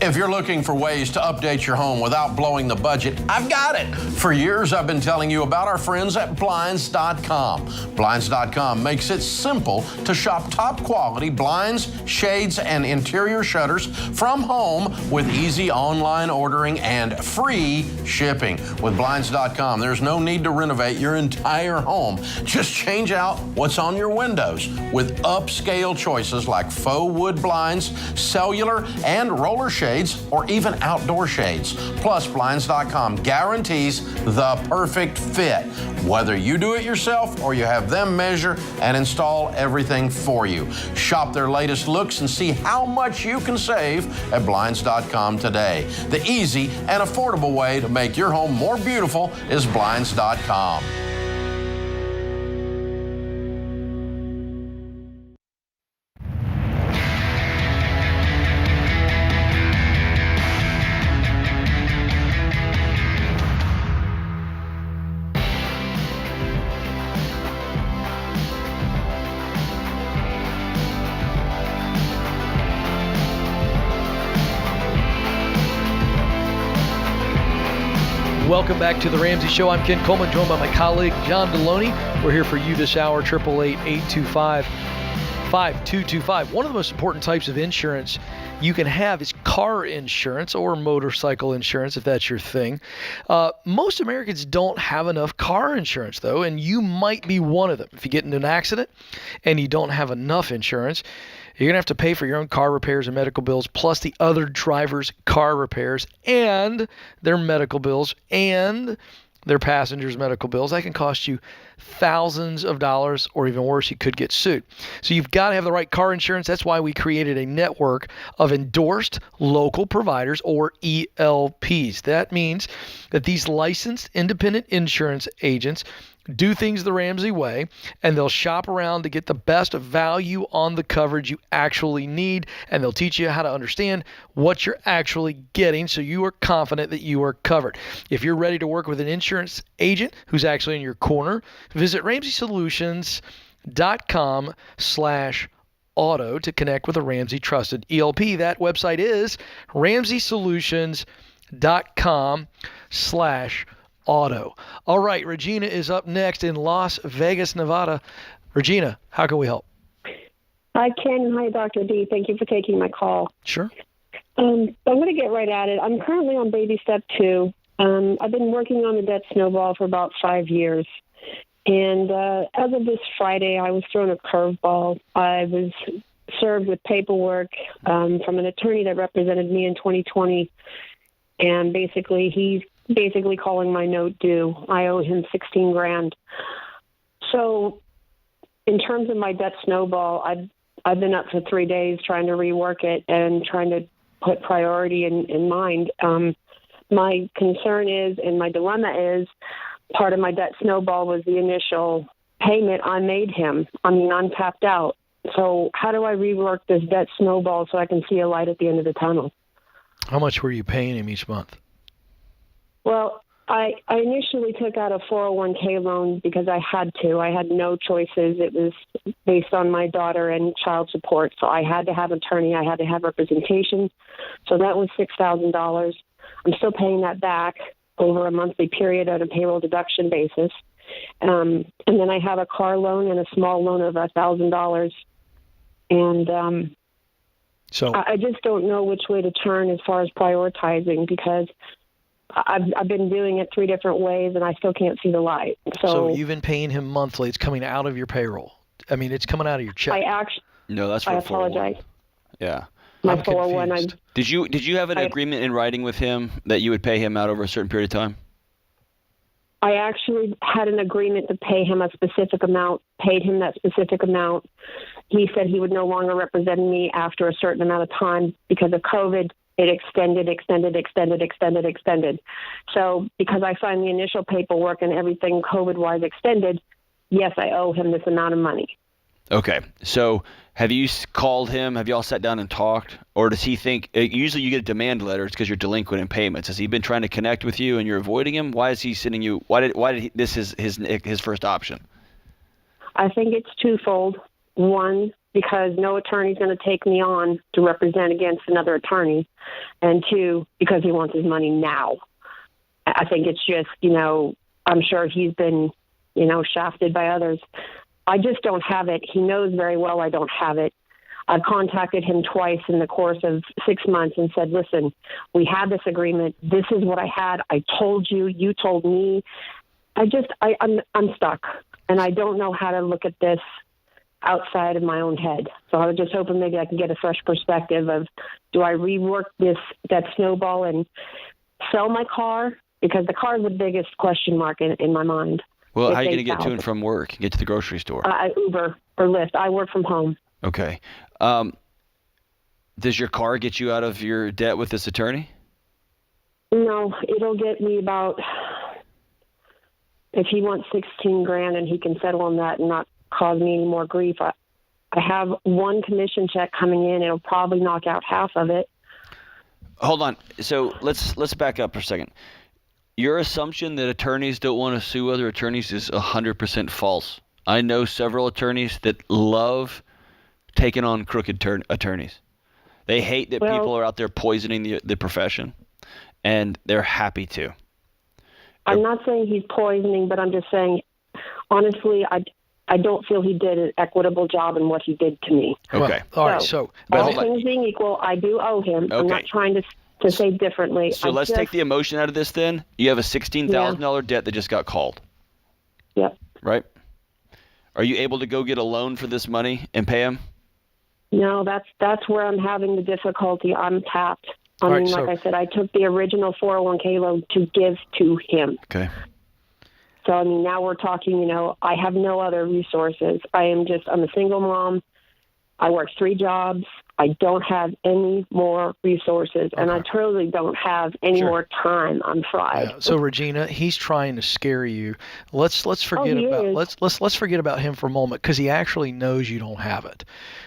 If you're looking for ways to update your home without blowing the budget, I've got it. For years, I've been telling you about our friends at Blinds.com. Blinds.com makes it simple to shop top quality blinds, shades, and interior shutters from home with easy online ordering and free shipping. With Blinds.com, there's no need to renovate your entire home. Just change out what's on your windows with upscale choices like faux wood blinds, cellular, and roller shades, or even outdoor shades. Plus, Blinds.com guarantees the perfect fit, whether you do it yourself or you have them measure and install everything for you. Shop their latest looks and see how much you can save at Blinds.com today. The easy and affordable way to make your home more beautiful is Blinds.com. Welcome back to The Ramsey Show. I'm Ken Coleman, joined by my colleague, John Deloney. We're here for you this hour, 888-825-5225. One of the most important types of insurance you can have is car insurance or motorcycle insurance, if that's your thing. Most Americans don't have enough car insurance, though, and you might be one of them. If you get into an accident and you don't have enough insurance, you're going to have to pay for your own car repairs and medical bills, plus the other drivers' car repairs and their medical bills and their passengers' medical bills. That can cost you thousands of dollars, or even worse, you could get sued. So you've got to have the right car insurance. That's why we created a network of endorsed local providers, or ELPs. That means that these licensed independent insurance agents do things the Ramsey way, and they'll shop around to get the best value on the coverage you actually need, and they'll teach you how to understand what you're actually getting so you are confident that you are covered. If you're ready to work with an insurance agent who's actually in your corner, visit RamseySolutions.com/auto to connect with a Ramsey trusted ELP. That website is RamseySolutions.com/auto. All right, Regina is up next in Las Vegas, Nevada. Regina, how can we help? Hi, Ken. Hi, Dr. D. Thank you for taking my call. Sure. I'm going to get right at it. I'm currently on baby step 2. I've been working on the debt snowball for about 5 years. And as of this Friday, I was thrown a curveball. I was served with paperwork from an attorney that represented me in 2020. And basically, he's calling my note due. I owe him $16,000. So in terms of my debt snowball, I've been up for 3 days trying to rework it and trying to put priority in mind. My concern is, and my dilemma is, part of my debt snowball was the initial payment I made him. I mean, I'm tapped out. So how do I rework this debt snowball so I can see a light at the end of the tunnel? How much were you paying him each month? Well, I initially took out a 401k loan because I had to. I had no choices. It was based on my daughter and child support. So I had to have an attorney. I had to have representation. So that was $6,000. I'm still paying that back over a monthly period on a payroll deduction basis. And then I have a car loan and a small loan of $1,000. And So I just don't know which way to turn as far as prioritizing, because I've been doing it 3 different ways and I still can't see the light. So you've been paying him monthly. It's coming out of your payroll. I mean, it's coming out of your check. No, that's for I apologize. Yeah. My 401. Did you have an agreement in writing with him that you would pay him out over a certain period of time? I actually had an agreement to pay him a specific amount, paid him that specific amount. He said he would no longer represent me after a certain amount of time because of COVID. It extended. So because I signed the initial paperwork and everything COVID-wise extended, yes, I owe him this amount of money. Okay. So have you called him? Have you all sat down and talked? Or does he think usually you get a demand letter? It's because you're delinquent in payments. Has he been trying to connect with you and you're avoiding him? Why is he sending you? Why did this is his first option? I think it's twofold. One, because no attorney's going to take me on to represent against another attorney. And 2, because he wants his money now. I think it's just, I'm sure he's been, shafted by others. I just don't have it. He knows very well I don't have it. I've contacted him twice in the course of 6 months and said, listen, we had this agreement. This is what I had. I told you. You told me. I'm stuck. And I don't know how to look at this outside of my own head. So I was just hoping maybe I can get a fresh perspective of, do I rework that snowball and sell my car? Because the car is the biggest question mark in my mind. Well, how are you going to get to and from work? Get to the grocery store? Uber or Lyft. I work from home. Okay. Does your car get you out of your debt with this attorney? No, it'll get me about, if he wants $16,000 and he can settle on that and not cause me any more grief. I have one commission check coming in. It'll probably knock out half of it. Hold on. So let's back up for a second. Your assumption that attorneys don't want to sue other attorneys is 100% false. I know several attorneys that love taking on crooked attorneys. They hate that people are out there poisoning the profession, and they're happy to. I'm not saying he's poisoning, but I'm just saying, honestly, I don't feel he did an equitable job in what he did to me. Okay. All right. So all things being equal, I do owe him. Okay. I'm not trying to say differently. So let's take the emotion out of this then. You have a $16,000 debt that just got called. Yep. Right? Are you able to go get a loan for this money and pay him? No, that's where I'm having the difficulty. I'm tapped. Like I said, I took the original 401k loan to give to him. Okay. So, now we're talking, I have no other resources. I'm a single mom. I work 3 jobs. I don't have any more resources, and I truly don't have any more time. I'm fried. Yeah. So Regina, he's trying to scare you. Let's forget let's forget about him for a moment, because he actually knows you don't have it.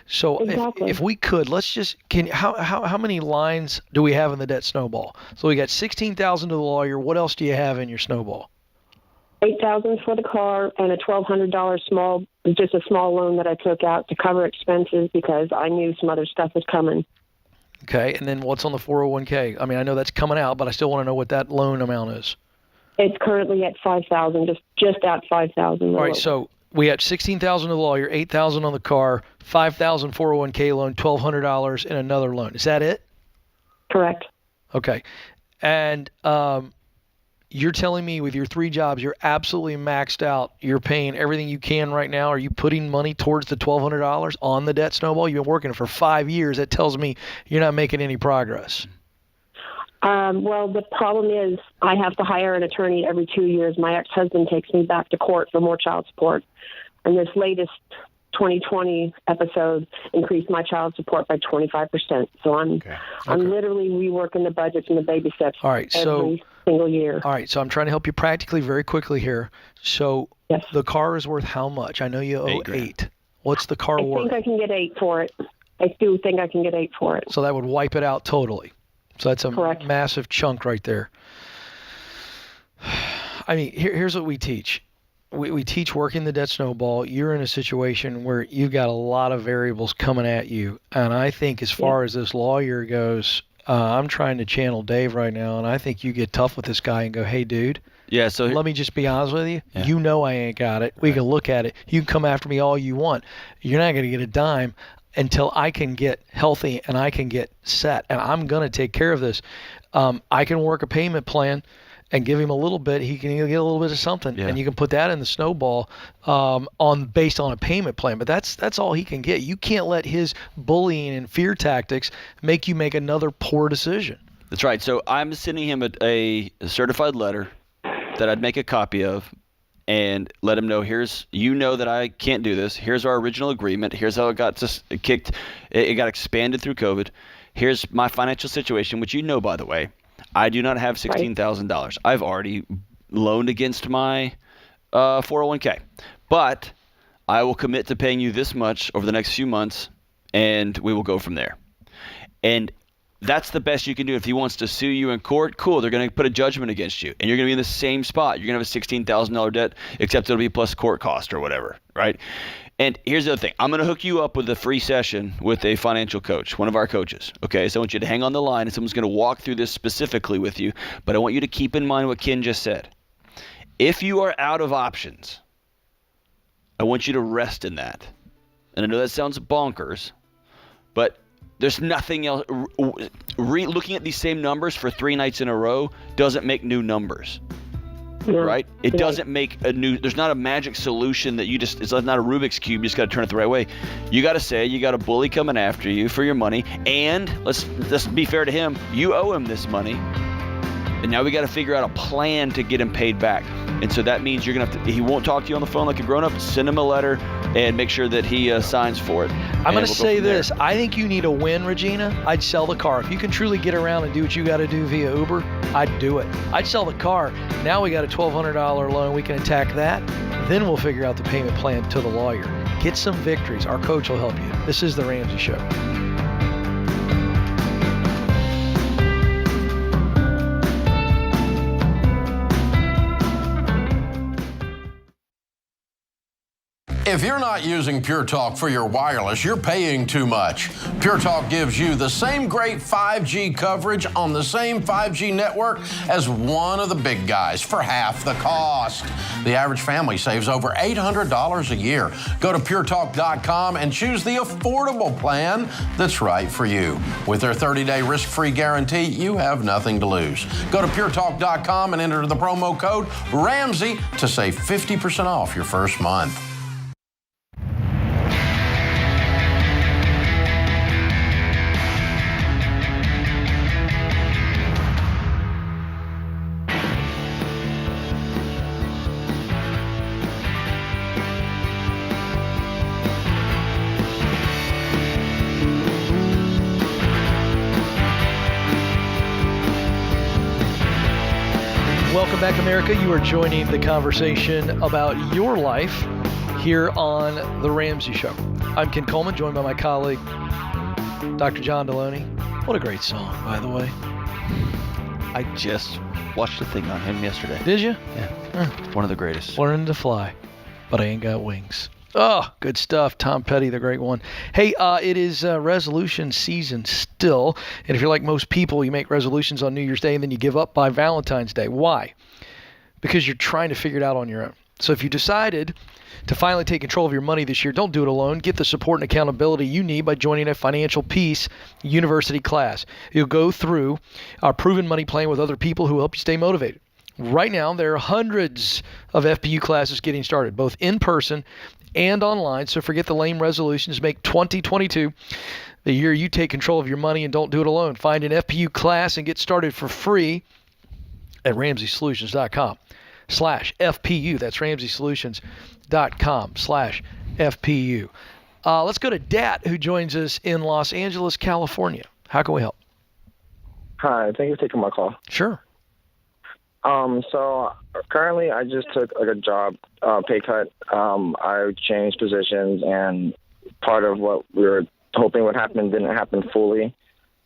So if we could, let's just how many lines do we have in the debt snowball? So we got $16,000 to the lawyer. What else do you have in your snowball? $8,000 for the car and a $1,200 just a small loan that I took out to cover expenses because I knew some other stuff was coming. Okay, and then what's on the 401k? I know that's coming out, but I still want to know what that loan amount is. It's currently at $5,000, just at $5,000. All right, so we had $16,000 to the lawyer, $8,000 on the car, $5,000 401k loan, $1,200 in another loan. Is that it? Correct. Okay, and you're telling me with your 3 jobs, you're absolutely maxed out. You're paying everything you can right now. Are you putting money towards the $1,200 on the debt snowball? You've been working for 5 years. That tells me you're not making any progress. Well, the problem is I have to hire an attorney every 2 years. My ex-husband takes me back to court for more child support. And this latest 2020 episode increased my child support by 25%. So I'm literally reworking the budgets and the baby steps every single year. All right, so I'm trying to help you practically very quickly here. So the car is worth how much? I know you owe $8,000. What's the car worth? I think I can get $8,000 for it. I do think I can get $8,000 for it. So that would wipe it out totally. So that's a massive chunk right there. Here's what we teach. We teach working the debt snowball. You're in a situation where you've got a lot of variables coming at you. And I think as far as this lawyer goes, I'm trying to channel Dave right now, and I think you get tough with this guy and go, hey, dude, so let me just be honest with you. Yeah. You know I ain't got it. We can look at it. You can come after me all you want. You're not going to get a dime. until I can get healthy and I can get set, and I'm going to take care of this. I can work a payment plan and give him a little bit. He can get a little bit of something, and you can put that in the snowball based on a payment plan. But that's all he can get. You can't let his bullying and fear tactics make you make another poor decision. That's right. So I'm sending him a certified letter that I'd make a copy of and let him know, you know that I can't do this. Here's our original agreement. Here's how it got kicked. It got expanded through COVID. Here's my financial situation, which you know, by the way. I do not have $16,000. I've already loaned against my 401k. But I will commit to paying you this much over the next few months, and we will go from there. And that's the best you can do. If he wants to sue you in court, cool. They're going to put a judgment against you, and you're going to be in the same spot. You're going to have a $16,000 debt, except it'll be plus court cost or whatever, right? And here's the other thing. I'm going to hook you up with a free session with a financial coach, one of our coaches. Okay, so I want you to hang on the line, and someone's going to walk through this specifically with you. But I want you to keep in mind what Ken just said. If you are out of options, I want you to rest in that. And I know that sounds bonkers, but there's nothing else. Looking at these same numbers for 3 nights in a row doesn't make new numbers, right? It doesn't make there's not a magic solution that it's not a Rubik's Cube. You just got to turn it the right way. You got to say you got a bully coming after you for your money. And let's be fair to him. You owe him this money. And now we got to figure out a plan to get him paid back. And so that means you're going to have to, he won't talk to you on the phone like a grown-up. Send him a letter and make sure that he signs for it. I'm going to say this. I think you need a win, Regina. I'd sell the car. If you can truly get around and do what you got to do via Uber, I'd do it. I'd sell the car. Now we got a $1,200 loan. We can attack that. Then we'll figure out the payment plan to the lawyer. Get some victories. Our coach will help you. This is The Ramsey Show. If you're not using Pure Talk for your wireless, you're paying too much. Pure Talk gives you the same great 5G coverage on the same 5G network as one of the big guys for half the cost. The average family saves over $800 a year. Go to puretalk.com and choose the affordable plan that's right for you. With their 30-day risk-free guarantee, you have nothing to lose. Go to puretalk.com and enter the promo code Ramsey to save 50% off your first month. Welcome back, America. You are joining the conversation about your life here on The Ramsey Show. I'm Ken Coleman, joined by my colleague, Dr. John Deloney. What a great song, by the way. I just watched a thing on him yesterday. Did you? Yeah. One of the greatest. Learning to fly, but I ain't got wings. Oh, good stuff. Tom Petty, the great one. Hey, it is resolution season still. And if you're like most people, you make resolutions on New Year's Day and then you give up by Valentine's Day. Why? Because you're trying to figure it out on your own. So if you decided to finally take control of your money this year, don't do it alone. Get the support and accountability you need by joining a Financial Peace University class. You'll go through our proven money plan with other people who help you stay motivated. Right now, there are hundreds of FPU classes getting started, both in person and online. So forget the lame resolutions. Make 2022 the year you take control of your money and don't do it alone. Find an FPU class and get started for free at RamseySolutions.com/FPU. That's RamseySolutions.com/FPU. Let's go to Dat, who joins us in Los Angeles, California. How can we help? Hi, thank you for taking my call. Sure. So currently I just took a job pay cut. I changed positions, and part of what we were hoping would happen didn't happen fully.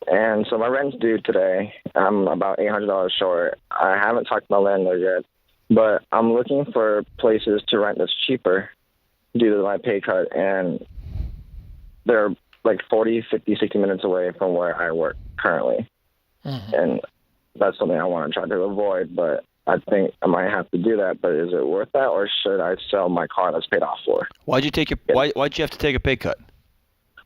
And so my rent's due today. I'm about $800 short. I haven't talked to my landlord yet, but I'm looking for places to rent that's cheaper due to my pay cut, and they're like 40, 50, 60 minutes away from where I work currently. Mm-hmm. And that's something I want to try to avoid, but I think I might have to do that. But is it worth that, or should I sell my car that's paid off for? Why'd you have to take a pay cut?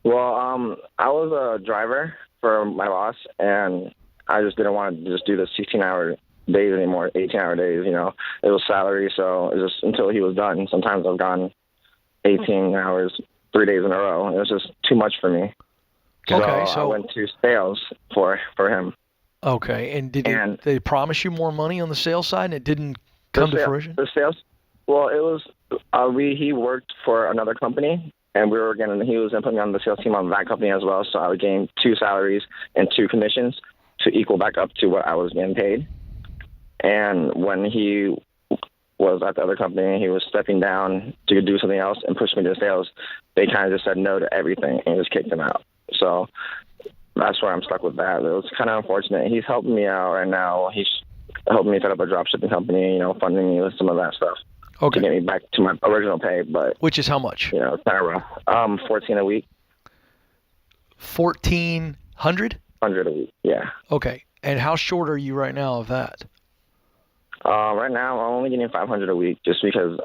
Well, I was a driver for my boss, and I just didn't want to just do the 16-hour days anymore, 18-hour days. You know, it was salary, so it was just until he was done. Sometimes I've gone 18 hours, 3 days in a row. It was just too much for me. So I went to sales for him. Okay, and did they promise you more money on the sales side, and it didn't come to fruition? The sales, well, it was he worked for another company, and he was implementing on the sales team on that company as well. So I would gain 2 salaries and 2 commissions to equal back up to what I was getting paid. And when he was at the other company, he was stepping down to do something else and push me to sales. They kind of just said no to everything and just kicked him out. So that's where I'm stuck with that. It was kind of unfortunate. He's helping me out right now. He's helping me set up a drop shipping company, you know, funding me with some of that stuff. Okay. To get me back to my original pay, but which is how much? You know, it's kind of rough. $14 a week. 1,400? 100 a week. Yeah. Okay. And how short are you right now of that? Right now, I'm only getting $500 a week, just because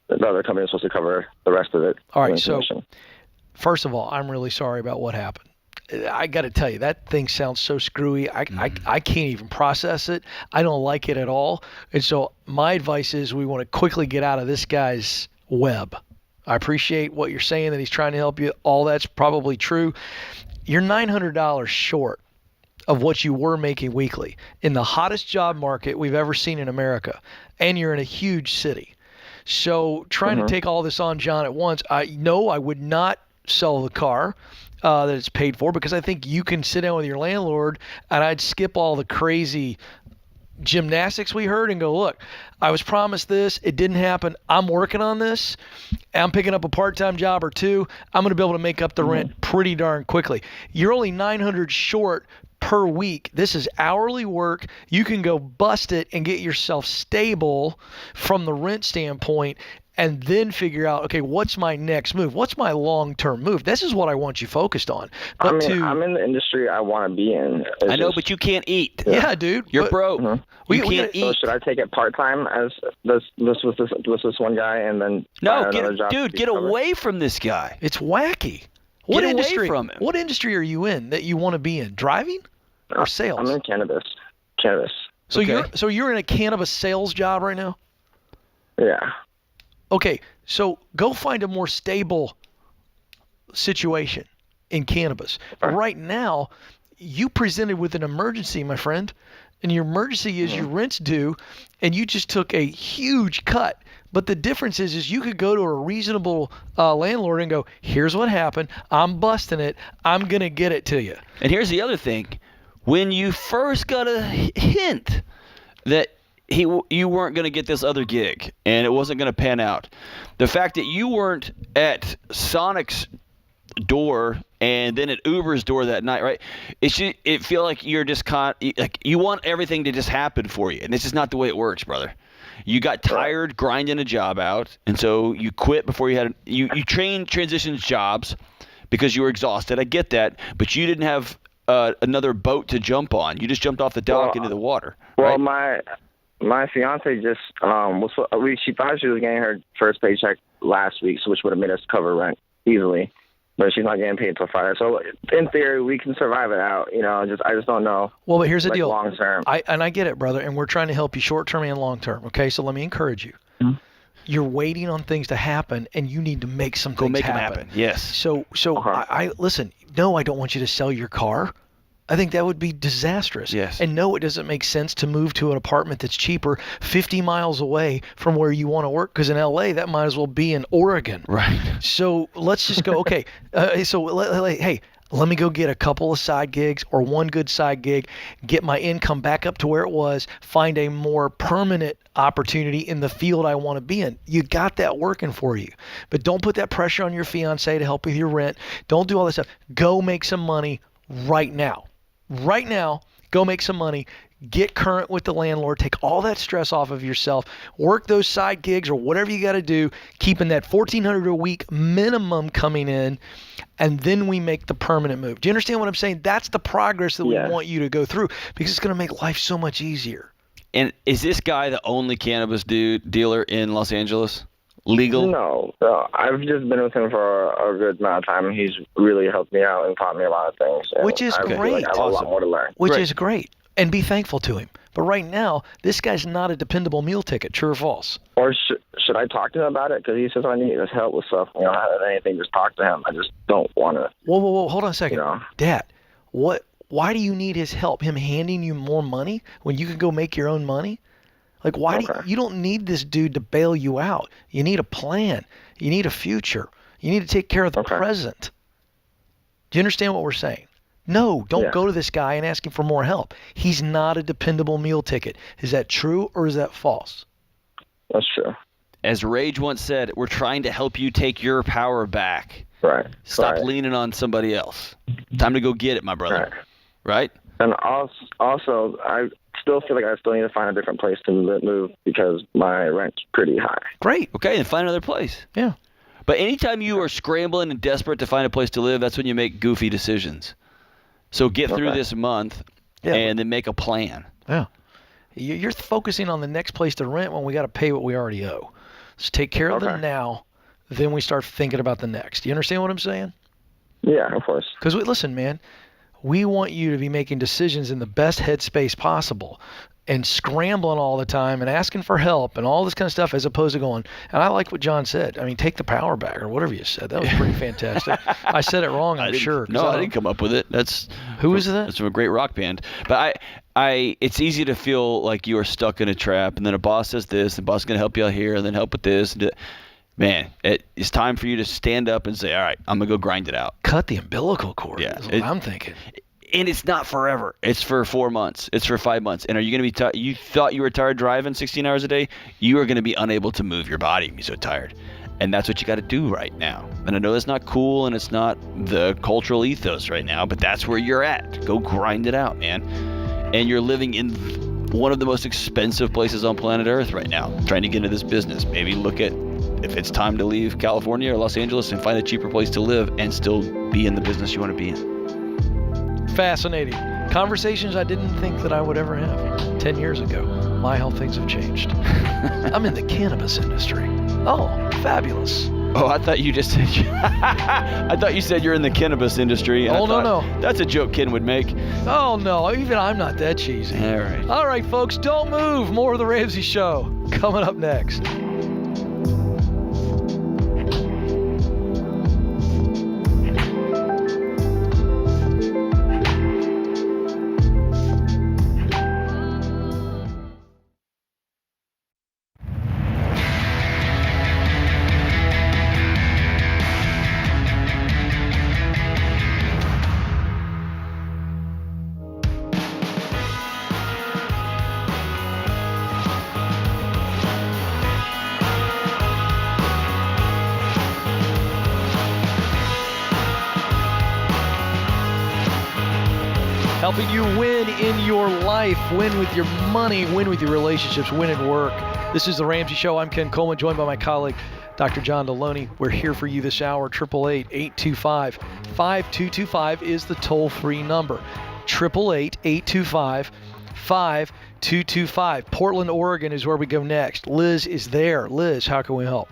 the other company is supposed to cover the rest of it. All right. So, first of all, I'm really sorry about what happened. I got to tell you, that thing sounds so screwy. I can't even process it. I don't like it at all. And so my advice is we want to quickly get out of this guy's web. I appreciate what you're saying, that he's trying to help you. All that's probably true. You're $900 short of what you were making weekly in the hottest job market we've ever seen in America. And you're in a huge city. So trying to take all this on John at once, I would not sell the car that it's paid for, because I think you can sit down with your landlord, and I'd skip all the crazy gymnastics we heard and go, look, I was promised this. It didn't happen. I'm working on this. I'm picking up a part-time job or 2. I'm going to be able to make up the rent pretty darn quickly. You're only $900 short per week. This is hourly work. You can go bust it and get yourself stable from the rent standpoint, and then figure out, okay, what's my next move? What's my long-term move? This is what I want you focused on. But I'm in the industry I want to be in. I know, but you can't eat. Yeah, dude. You're broke. You can't eat. So should I take it part-time as this was this one guy, and then get away from this guy. It's wacky. What industry? Away from him. What industry are you in that you want to be in? Driving or sales? I'm in cannabis. So you're in a cannabis sales job right now? Yeah. Okay, so go find a more stable situation in cannabis. Right now, you presented with an emergency, my friend, and your emergency is your rent's due, and you just took a huge cut. But the difference is you could go to a reasonable landlord and go, here's what happened. I'm busting it. I'm going to get it to you. And here's the other thing. When you first got a hint that you weren't going to get this other gig and it wasn't going to pan out, the fact that you weren't at Sonic's door and then at Uber's door that night, right? It feel like you're just like you want everything to just happen for you, and this is not the way it works, brother. You got tired grinding a job out, and so you quit before you had you transitioned jobs because you were exhausted. I get that, but you didn't have another boat to jump on. You just jumped off the dock into the water. Well, right? My fiance just she thought she was getting her first paycheck last week, which would have made us cover rent easily. But she's not getting paid till Friday. So in theory, we can survive it out. You know, I just don't know. Well, but here's the deal. Long term. I get it, brother, and we're trying to help you short term and long term. Okay, so let me encourage you. Mm-hmm. You're waiting on things to happen, and you need to make some things happen. Yes. So I listen. No, I don't want you to sell your car. I think that would be disastrous. Yes. And no, it doesn't make sense to move to an apartment that's cheaper 50 miles away from where you want to work, because in LA, that might as well be in Oregon. Right. So let's just go, okay, hey, let me go get a couple of side gigs or one good side gig, get my income back up to where it was, find a more permanent opportunity in the field I want to be in. You got that working for you. But don't put that pressure on your fiance to help with your rent. Don't do all this stuff. Go make some money right now. Right now, go make some money, get current with the landlord, take all that stress off of yourself, work those side gigs or whatever you got to do, keeping that $1,400 a week minimum coming in, and then we make the permanent move. Do you understand what I'm saying? That's the progress that we want you to go through, because it's going to make life so much easier. And is this guy the only cannabis dealer in Los Angeles? legal? No, I've just been with him for a good amount of time, and he's really helped me out and taught me a lot of things. Which is I feel great. like I have a lot more to learn. Which is great. And be thankful to him. But right now, this guy's not a dependable meal ticket. True or false? Or should I talk to him about it? Because he says I need his help with stuff. I don't have anything. Just talk to him. I just don't want to. Whoa. Hold on a second. Dad, why do you need his help? Him handing you more money when you can go make your own money? Like, why you don't need this dude to bail you out. You need a plan. You need a future. You need to take care of the present. Do you understand what we're saying? No, don't go to this guy and ask him for more help. He's not a dependable meal ticket. Is that true or is that false? That's true. As Rage once said, we're trying to help you take your power back. Right. Stop leaning on somebody else. Time to go get it, my brother. Right? And also, I still feel like I still need to find a different place to move because my rent's pretty high. Great. Okay, then find another place. Yeah. But anytime you are scrambling and desperate to find a place to live, that's when you make goofy decisions. So get through this month and then make a plan. Yeah. You're focusing on the next place to rent when we got to pay what we already owe. So take care of them now, then we start thinking about the next. You understand what I'm saying? Yeah, of course. Because listen, man, we want you to be making decisions in the best headspace possible and scrambling all the time and asking for help and all this kind of stuff as opposed to going, and I like what John said. I mean, take the power back or whatever you said. That was pretty fantastic. I said it wrong, I'm sure. No, I didn't come up with it. Who is that? It's from a great rock band. But it's easy to feel like you are stuck in a trap, and then a boss says this, the boss is going to help you out here, and then help with this. Man, it's time for you to stand up and say, all right, I'm going to go grind it out. Cut the umbilical cord is what I'm thinking. And it's not forever. It's for 4 months. It's for 5 months. And are you going to be you thought you were tired driving 16 hours a day? You are going to be unable to move your body and be so tired. And that's what you got to do right now. And I know that's not cool and it's not the cultural ethos right now, but that's where you're at. Go grind it out, man. And you're living in one of the most expensive places on planet Earth right now, trying to get into this business. Maybe look at if it's time to leave California or Los Angeles and find a cheaper place to live and still be in the business you want to be in. Fascinating. Conversations I didn't think that I would ever have 10 years ago. My how things have changed. I'm in the cannabis industry. Oh, fabulous. Oh, I thought you just said I thought you said you're in the cannabis industry. Oh, no. That's a joke Ken would make. Oh, no. Even I'm not that cheesy. All right, folks, don't move. More of the Ramsey Show coming up next. Helping you win in your life, win with your money, win with your relationships, win at work. This is The Ramsey Show. I'm Ken Coleman, joined by my colleague, Dr. John Deloney. We're here for you this hour. 888-825-5225 is the toll-free number. 888-825-5225. Portland, Oregon is where we go next. Liz is there. Liz, how can we help?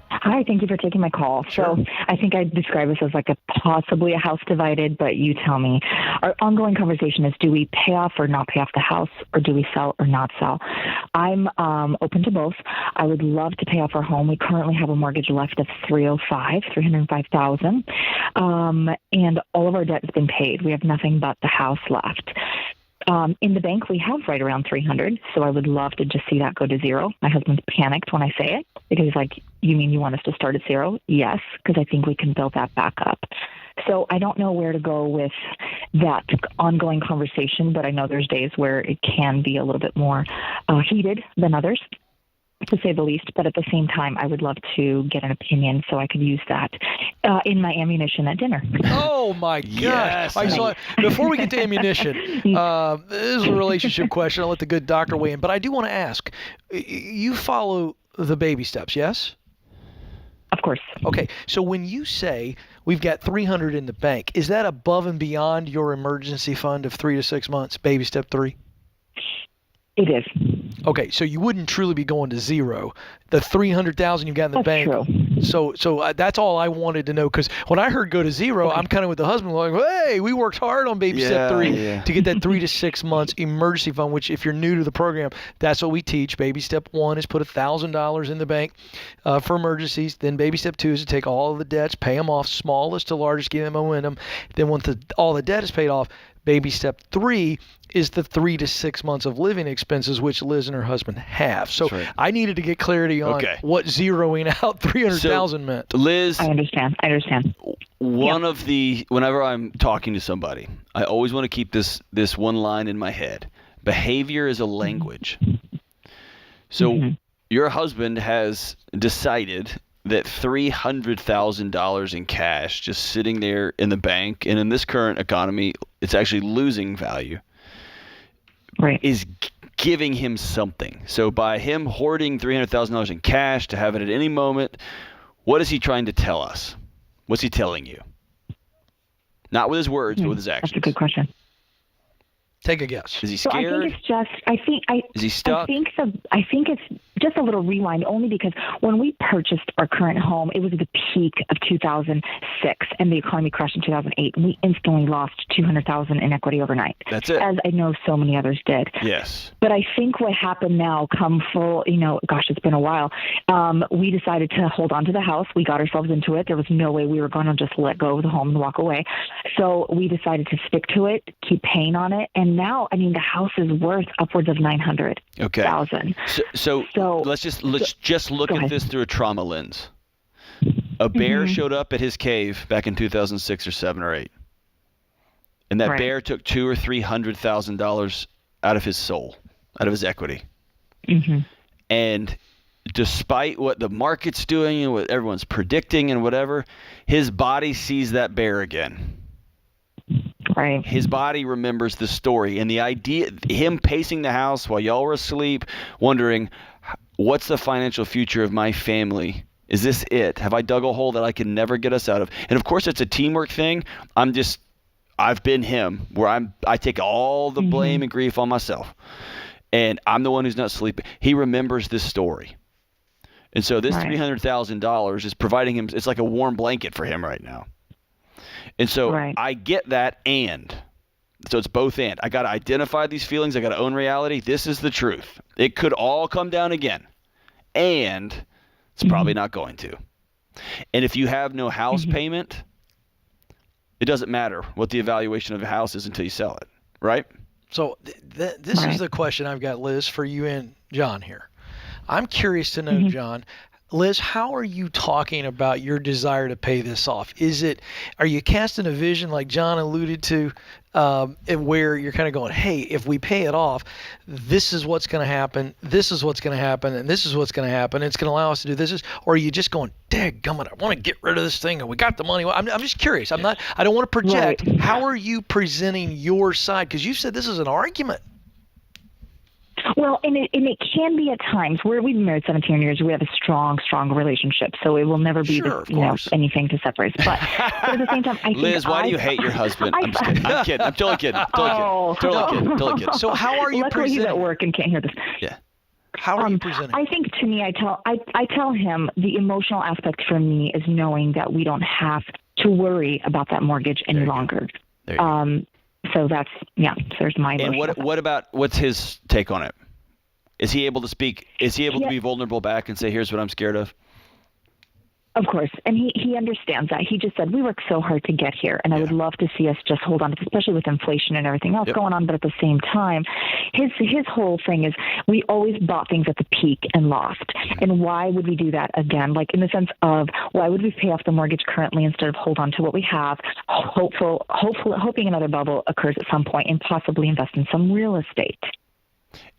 Hi, thank you for taking my call. Sure. So I think I'd describe this as like possibly a house divided, but you tell me. Our ongoing conversation is, do we pay off or not pay off the house, or do we sell or not sell? I'm open to both. I would love to pay off our home. We currently have a mortgage left of $305,000, and all of our debt has been paid. We have nothing but the house left. In the bank, we have right around $300, so I would love to just see that go to zero. My husband's panicked when I say it because he's like, you mean you want us to start at zero? Yes, because I think we can build that back up. So I don't know where to go with that ongoing conversation, but I know there's days where it can be a little bit more heated than others, to say the least. But at the same time, I would love to get an opinion so I could use that in my ammunition at dinner. Oh, my gosh. Yes. Before we get to ammunition, this is a relationship question. I'll let the good doctor weigh in. But I do want to ask, you follow the baby steps, yes? Of course. Okay. So when you say we've got $300 in the bank, is that above and beyond your emergency fund of 3 to 6 months, baby step 3? It is. Okay, so you wouldn't truly be going to zero. The $300,000 you got in the bank. True. So that's all I wanted to know, because when I heard go to zero, I'm kind of with the husband like, hey, we worked hard on baby step 3 to get that 3 to 6 months emergency fund, which if you're new to the program, that's what we teach. Baby step 1 is put $1,000 in the bank for emergencies. Then baby step 2 is to take all of the debts, pay them off, smallest to largest, give them momentum. Then once all the debt is paid off, baby step 3 is the 3 to 6 months of living expenses, which Liz and her husband have. So I needed to get clarity on what zeroing out $300,000 meant. Liz, I understand. Whenever I'm talking to somebody, I always want to keep this one line in my head. Behavior is a language. So your husband has decided that $300,000 in cash just sitting there in the bank, and in this current economy, it's actually losing value, is giving him something. So by him hoarding $300,000 in cash to have it at any moment, what is he trying to tell us? What's he telling you? Not with his words, but with his actions. That's a good question. Take a guess. Is he scared? So I think it's just, is he stuck? I think it's just a little rewind, only because when we purchased our current home, it was the peak of 2006, and the economy crashed in 2008. And we instantly lost $200,000 in equity overnight. That's it. As I know so many others did. Yes. But I think what happened now, it's been a while. We decided to hold on to the house. We got ourselves into it. There was no way we were going to just let go of the home and walk away. So we decided to stick to it, keep paying on it, and now, the house is worth upwards of $900,000. Okay. So let's just look at this through a trauma lens. A bear showed up at his cave back in 2006 or 7 or 8, and that bear took $200,000 or $300,000 out of his soul, out of his equity. And despite what the market's doing and what everyone's predicting and whatever, his body sees that bear again. Right. His body remembers the story, and the idea, him pacing the house while y'all were asleep, wondering, what's the financial future of my family? Is this it? Have I dug a hole that I can never get us out of? And of course, it's a teamwork thing. I've been him, where I take all the blame and grief on myself, and I'm the one who's not sleeping. He remembers this story. And so this $300,000 is providing him, it's like a warm blanket for him right now. And so I get that, and so it's both and. I got to identify these feelings. I got to own reality. This is the truth. It could all come down again, and it's probably not going to. And if you have no house payment, it doesn't matter what the evaluation of a house is until you sell it, right? So this is the question I've got, Liz, for you and John here. I'm curious to know, John, Liz, how are you talking about your desire to pay this off? Are you casting a vision like John alluded to, where you're kind of going, hey, if we pay it off, this is what's going to happen, this is what's going to happen, and this is what's going to happen. It's going to allow us to do this. Or are you just going, dadgummit, I want to get rid of this thing, and we got the money. I'm just curious. I don't want to project. Right. How are you presenting your side? Because you said this is an argument. Well, and it can be at times where we've been married 17 years. We have a strong relationship, so it will never be anything to separate us. But at the same time, I think Liz, why do you hate your husband? I'm just kidding. I'm kidding. I'm totally kidding. Totally kidding. So how are you Luckily presenting? He's at work and can't hear this. Yeah. How are you presenting? I think to me, I tell him the emotional aspect for me is knowing that we don't have to worry about that mortgage any longer. So that's, so there's my emotion. And what's his take on it? Is he able to speak? Is he able to be vulnerable back and say, here's what I'm scared of? Of course. And he understands that. He just said, we worked so hard to get here, and I would love to see us just hold on, especially with inflation and everything else going on. But at the same time, his whole thing is we always bought things at the peak and lost. And why would we do that again? Like in the sense of, why would we pay off the mortgage currently instead of hold on to what we have, hoping another bubble occurs at some point, and possibly invest in some real estate?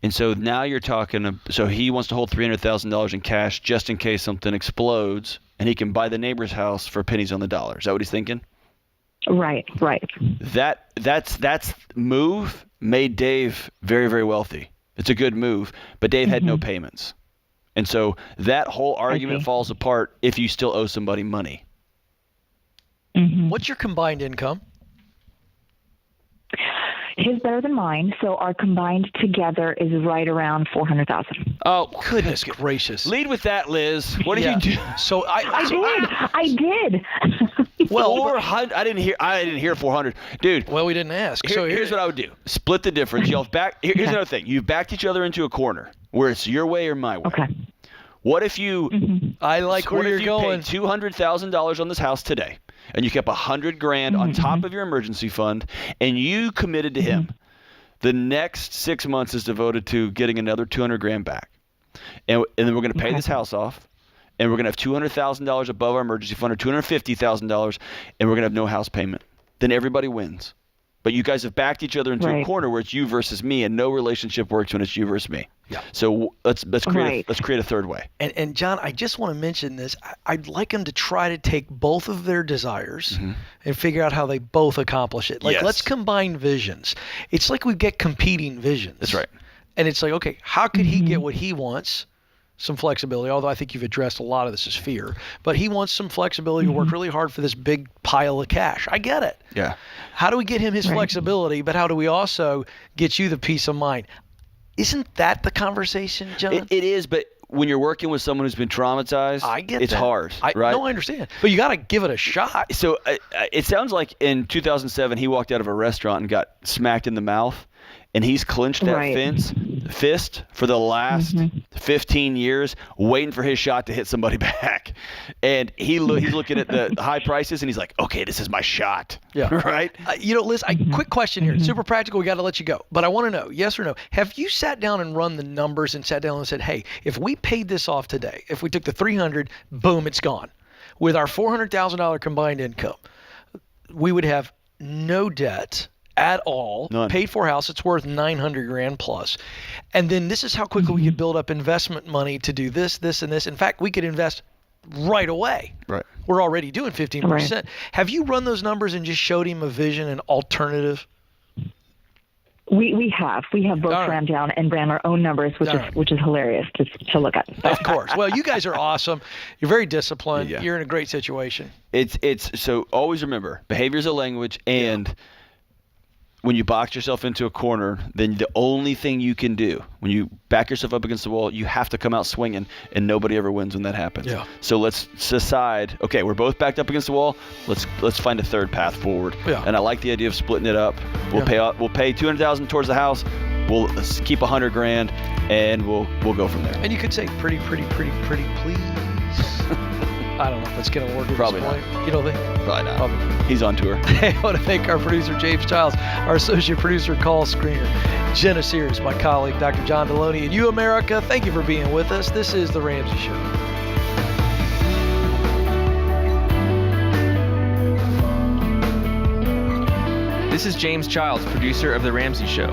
And so now you're talking, so he wants to hold $300,000 in cash just in case something explodes, and he can buy the neighbor's house for pennies on the dollar. Is that what he's thinking? Right. That's move made Dave very, very wealthy. It's a good move, but Dave had no payments. And so that whole argument falls apart if you still owe somebody money. What's your combined income? his better than mine, so our combined together is right around $400,000. Oh, goodness gracious! Lead with that, Liz. What did you do? So I did. Well, 400. I didn't hear 400, dude. Well, we didn't ask. Here's what I would do: split the difference. Y'all back. Here's another thing: you backed each other into a corner where it's your way or my way. Okay. What if you? I like where you're going. Paid $200,000 on this house today, and you kept $100,000 on top of your emergency fund, and you committed to him. The next 6 months is devoted to getting another $200,000 back, and then we're going to pay this house off, and we're going to have $200,000 above our emergency fund, or $250,000, and we're going to have no house payment. Then everybody wins. But you guys have backed each other into a corner where it's you versus me, and no relationship works when it's you versus me. Yeah. So let's create a third way. And John, I just want to mention this. I'd like them to try to take both of their desires and figure out how they both accomplish it. Like, let's combine visions. It's like we get competing visions. That's right. And it's like, okay, how could he get what he wants? Some flexibility, although I think you've addressed a lot of this as fear. But he wants some flexibility to work really hard for this big pile of cash. I get it. Yeah. How do we get him his flexibility, but how do we also get you the peace of mind? Isn't that the conversation, John? It is, but when you're working with someone who's been traumatized, I get it's that. hard, right? No, I understand. But you got to give it a shot. So it sounds like in 2007 he walked out of a restaurant and got smacked in the mouth, and he's clenched that fist for the last 15 years, waiting for his shot to hit somebody back. And he's looking at the high prices, and he's like, okay, this is my shot. Yeah. Right? Liz, quick question here. It's super practical. We got to let you go. But I want to know, yes or no, have you sat down and run the numbers and sat down and said, hey, if we paid this off today, if we took the $300,000, boom, it's gone. With our $400,000 combined income, we would have no debt at all. None. Paid for house, it's worth $900,000 plus. And then this is how quickly we could build up investment money to do this, this, and this. In fact, we could invest right away. Right. We're already doing 15%. Right. Have you run those numbers and just showed him a vision, an alternative? We have both ran down and ran our own numbers, which is hilarious to look at. Of course. Well, you guys are awesome. You're very disciplined. Yeah. You're in a great situation. It's so always remember, behavior is a language, and when you box yourself into a corner, then the only thing you can do when you back yourself up against the wall, you have to come out swinging, and nobody ever wins when that happens. Yeah. So let's decide, okay, we're both backed up against the wall. Let's find a third path forward. Yeah. And I like the idea of splitting it up. We'll pay $200,000 towards the house. We'll keep $100,000, and we'll go from there. And you could say pretty, please. I don't know if that's going to work. Probably not. You don't think? Probably not. Probably. He's on tour. Hey, I want to thank our producer, James Childs, our associate producer, call screener, Jenna Sears, my colleague, Dr. John Deloney, and you, America. Thank you for being with us. This is The Ramsey Show. This is James Childs, producer of The Ramsey Show.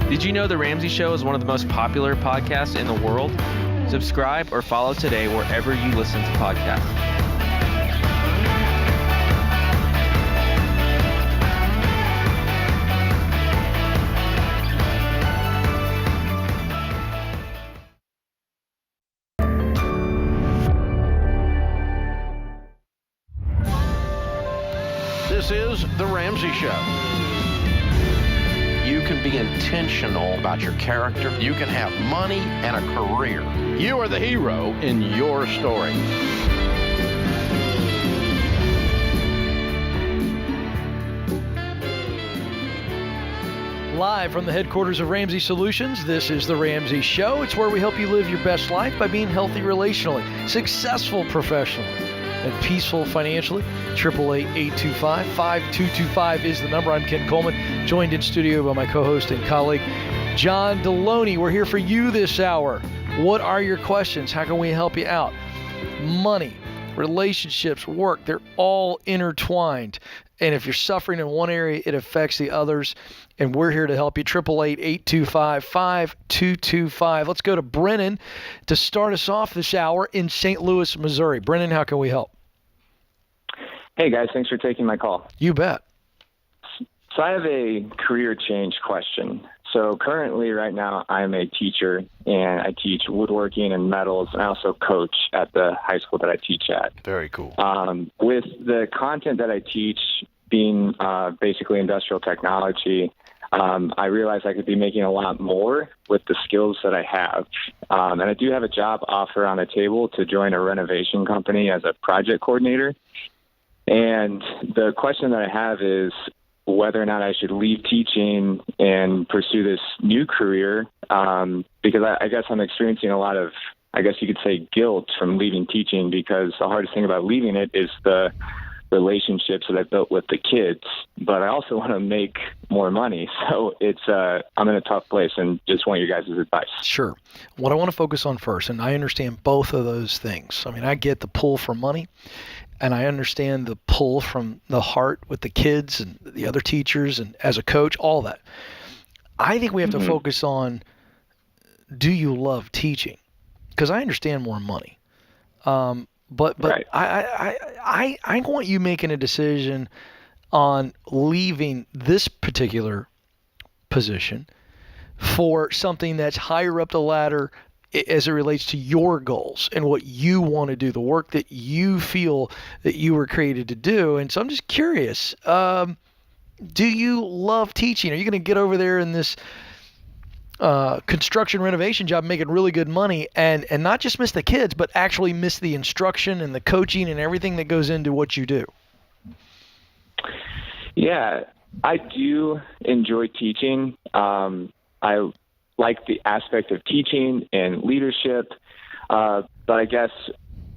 Did you know The Ramsey Show is one of the most popular podcasts in the world? Subscribe or follow today wherever you listen to podcasts. This is The Ramsey Show. You can be intentional about your character. You can have money and a career. You are the hero in your story. Live from the headquarters of Ramsey Solutions, this is The Ramsey Show. It's where we help you live your best life by being healthy relationally, successful professionally, and peaceful financially. 888-825-5225 is the number. I'm Ken Coleman, joined in studio by my co-host and colleague, John Deloney. We're here for you this hour. What are your questions? How can we help you out? Money, relationships, work, they're all intertwined. And if you're suffering in one area, it affects the others. And we're here to help you. 888-825-5225. Let's go to Brennan to start us off this hour in St. Louis, Missouri. Brennan, how can we help? Hey, guys. Thanks for taking my call. You bet. So I have a career change question. So currently, right now, I'm a teacher, and I teach woodworking and metals, and I also coach at the high school that I teach at. Very cool. With the content that I teach being basically industrial technology, I realized I could be making a lot more with the skills that I have. And I do have a job offer on the table to join a renovation company as a project coordinator. And the question that I have is whether or not I should leave teaching and pursue this new career, because I guess I'm experiencing a lot of, I guess you could say, guilt from leaving teaching, because the hardest thing about leaving it is the relationships that I built with the kids, but I also want to make more money. So I'm in a tough place and just want your guys' advice. Sure. What I want to focus on first, and I understand both of those things. I mean, I get the pull for money, and I understand the pull from the heart with the kids and the other teachers and as a coach, all that. I think we have to focus on, do you love teaching? Because I understand more money. But right. I want you making a decision on leaving this particular position for something that's higher up the ladder as it relates to your goals and what you want to do, the work that you feel that you were created to do. And so I'm just curious, do you love teaching? Are you going to get over there in this construction renovation job making really good money and not just miss the kids, but actually miss the instruction and the coaching and everything that goes into what you do? Yeah, I do enjoy teaching. I like the aspect of teaching and leadership, but I guess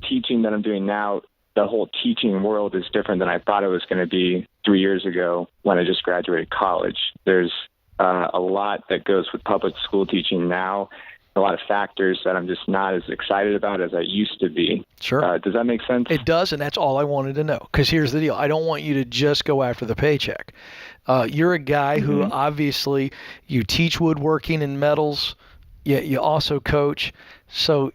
teaching that I'm doing now, the whole teaching world is different than I thought it was going to be 3 years ago when I just graduated college. There's a lot that goes with public school teaching now, a lot of factors that I'm just not as excited about as I used to be. Sure. Does that make sense? It does, and that's all I wanted to know. Because here's the deal. I don't want you to just go after the paycheck. You're a guy who obviously you teach woodworking and metals, yet you also coach. So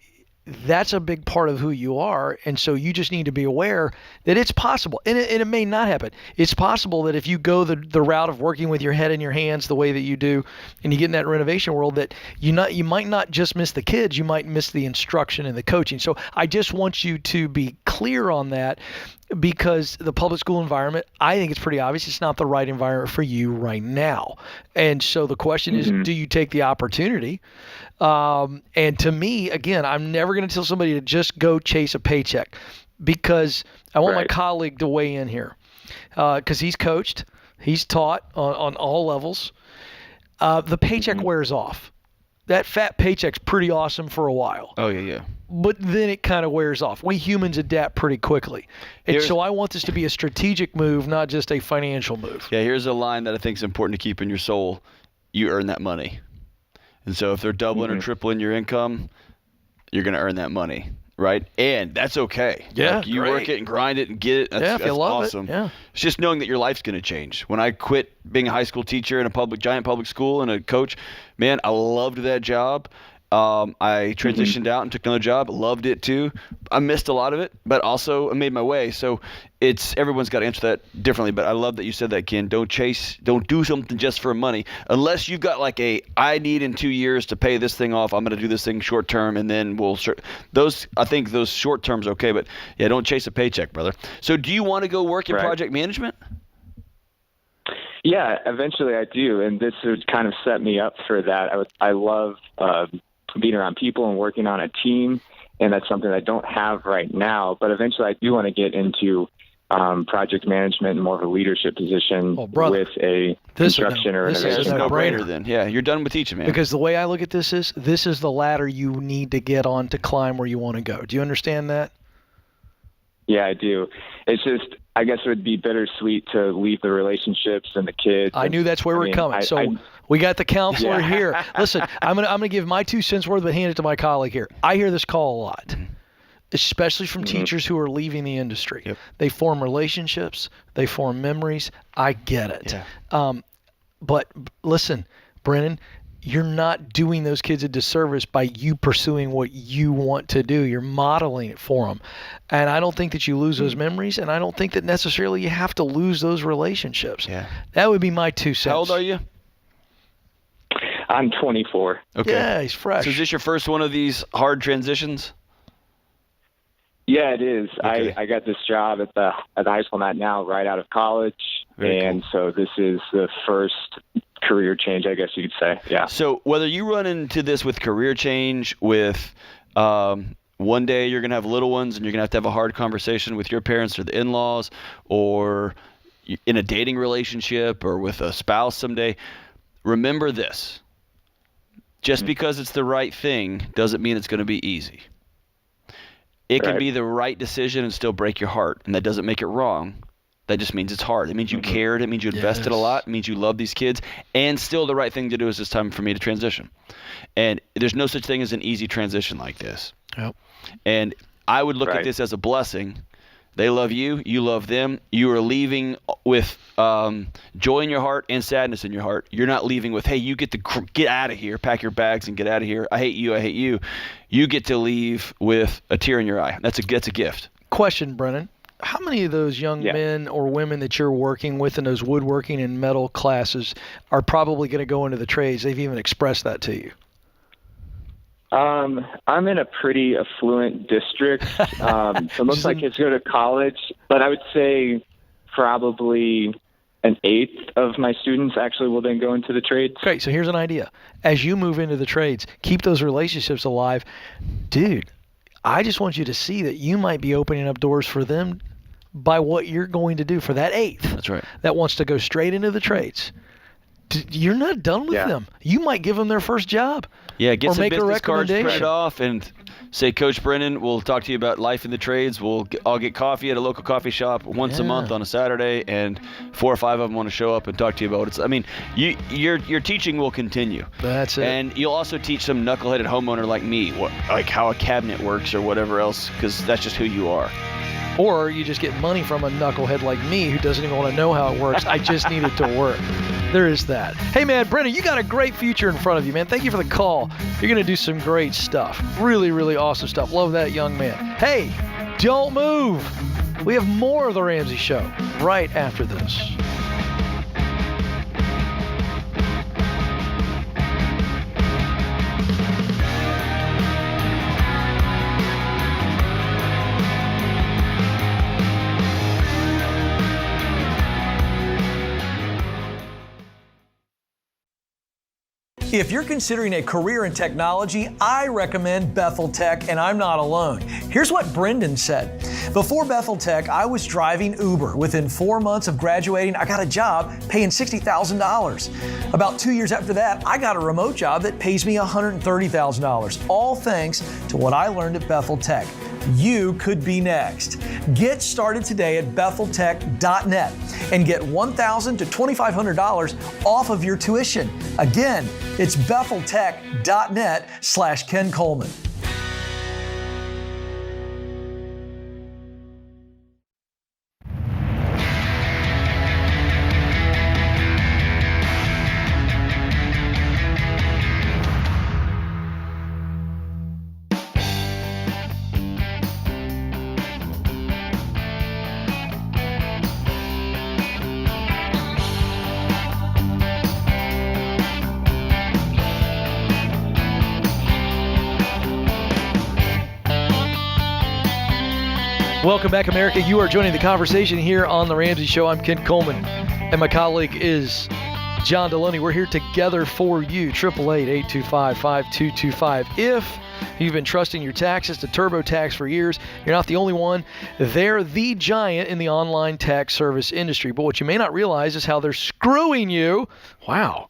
that's a big part of who you are, and so you just need to be aware that it's possible, and it may not happen. It's possible that if you go the route of working with your head in your hands the way that you do, and you get in that renovation world, that you might not just miss the kids, you might miss the instruction and the coaching. So I just want you to be clear on that, because the public school environment, I think it's pretty obvious it's not the right environment for you right now. And so the question is, do you take the opportunity? And to me, again, I'm never going to tell somebody to just go chase a paycheck, because I want my colleague to weigh in here, because he's coached, he's taught on all levels. The paycheck wears off. That fat paycheck's pretty awesome for a while. Oh, yeah. But then it kind of wears off. We humans adapt pretty quickly. And so I want this to be a strategic move, not just a financial move. Yeah, here's a line that I think is important to keep in your soul. You earn that money. And so if they're doubling or tripling your income, you're going to earn that money, right? And that's okay. Yeah, like you work it and grind it and get it. That's if you love awesome. It, yeah. It's just knowing that your life's going to change. When I quit being a high school teacher in a giant public school and a coach, man, I loved that job. I transitioned out and took another job. Loved it too. I missed a lot of it, but also I made my way. So everyone's got to answer that differently. But I love that you said that, Ken. Don't do something just for money, unless you've got like I need in 2 years to pay this thing off. I'm going to do this thing short term, and then I think those short terms are okay. But yeah, don't chase a paycheck, brother. So do you want to go work in project management? Yeah, eventually I do, and this would kind of set me up for that. I love being around people and working on a team, and that's something I don't have right now. But eventually I do want to get into project management and more of a leadership position with a construction or renovation. This is a no-brainer then. Yeah, you're done with teaching, man. Because the way I look at this is the ladder you need to get on to climb where you want to go. Do you understand that? Yeah, I do. It's just, I guess it would be bittersweet to leave the relationships and the kids. I knew that's where we're coming. We got the counselor here. Listen, I'm gonna give my 2 cents worth, but hand it to my colleague here. I hear this call a lot, especially from teachers who are leaving the industry. Yep. They form relationships. They form memories. I get it. Yeah. But listen, Brennan, you're not doing those kids a disservice by you pursuing what you want to do. You're modeling it for them. And I don't think that you lose those memories, and I don't think that necessarily you have to lose those relationships. Yeah. That would be my 2 cents. How old are you? I'm 24. Okay. Yeah, he's fresh. So is this your first one of these hard transitions? Yeah, it is. Okay. I got this job at the high school I'm at now right out of college. Very and so this is the first career change, I guess you could say. Yeah. So whether you run into this with career change, with one day you're going to have little ones and you're going to have a hard conversation with your parents or the in-laws, or in a dating relationship or with a spouse someday, remember this. Just because it's the right thing doesn't mean it's going to be easy. It can be the right decision and still break your heart, and that doesn't make it wrong. That just means it's hard. It means you cared. It means you invested a lot. It means you love these kids. And still the right thing to do is it's time for me to transition. And there's no such thing as an easy transition like this. Yep. And I would look at this as a blessing. They love you. You love them. You are leaving with joy in your heart and sadness in your heart. You're not leaving with, hey, you get to get out of here, pack your bags and get out of here. I hate you. I hate you. You get to leave with a tear in your eye. That's a gift. Question, Brennan. How many of those young men or women that you're working with in those woodworking and metal classes are probably going to go into the trades? They've even expressed that to you. I'm in a pretty affluent district. So most of my kids go to college, but I would say probably an eighth of my students actually will then go into the trades. Okay, so here's an idea. As you move into the trades, keep those relationships alive. Dude, I just want you to see that you might be opening up doors for them by what you're going to do for that eighth. That's right. That wants to go straight into the trades. You're not done with them. You might give them their first job. Yeah, get or some make business a cards recommendation. printed off and say, Coach Brennan, we'll talk to you about life in the trades. I'll get coffee at a local coffee shop once a month on a Saturday, and 4 or 5 of them want to show up and talk to you about it. I mean, your teaching will continue. That's it. And you'll also teach some knuckleheaded homeowner like me, like how a cabinet works or whatever else, because that's just who you are. Or you just get money from a knucklehead like me who doesn't even want to know how it works. I just need it to work. There is that. Hey, man, Brennan, you got a great future in front of you, man. Thank you for the call. You're going to do some great stuff. Really, really awesome stuff. Love that young man. Hey, don't move. We have more of The Ramsey Show right after this. If you're considering a career in technology, I recommend Bethel Tech, and I'm not alone. Here's what Brendan said. Before Bethel Tech, I was driving Uber. Within 4 months of graduating, I got a job paying $60,000. About 2 years after that, I got a remote job that pays me $130,000, all thanks to what I learned at Bethel Tech. You could be next. Get started today at betheltech.net and get $1,000 to $2,500 off of your tuition. Again, it's betheltech.net/Ken Coleman. Welcome back, America. You are joining the conversation here on The Ramsey Show. I'm Ken Coleman, and my colleague is John Deloney. We're here together for you, 888-825-5225. If you've been trusting your taxes to TurboTax for years, you're not the only one. They're the giant in the online tax service industry. But what you may not realize is how they're screwing you. Wow.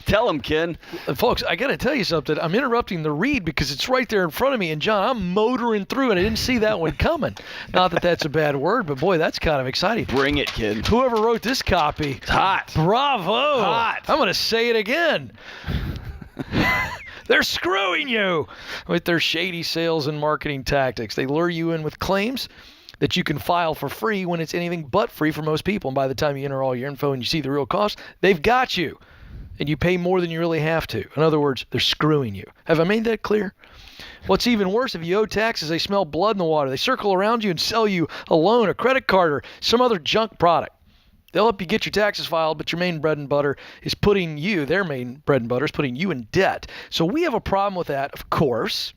Tell them, Ken. Folks, I got to tell you something. I'm interrupting the read because it's right there in front of me. And, John, I'm motoring through, and I didn't see that one coming. Not that that's a bad word, but, boy, that's kind of exciting. Bring it, kid. Whoever wrote this copy. It's hot. Bravo. Hot. I'm going to say it again. They're screwing you with their shady sales and marketing tactics. They lure you in with claims that you can file for free when it's anything but free for most people. And by the time you enter all your info and you see the real cost, they've got you. And you pay more than you really have to. In other words, they're screwing you. Have I made that clear? What's even worse, if you owe taxes, they smell blood in the water. They circle around you and sell you a loan, a credit card, or some other junk product. They'll help you get your taxes filed, but your main bread and butter is putting you, their main bread and butter is putting you in debt. So we have a problem with that, of course.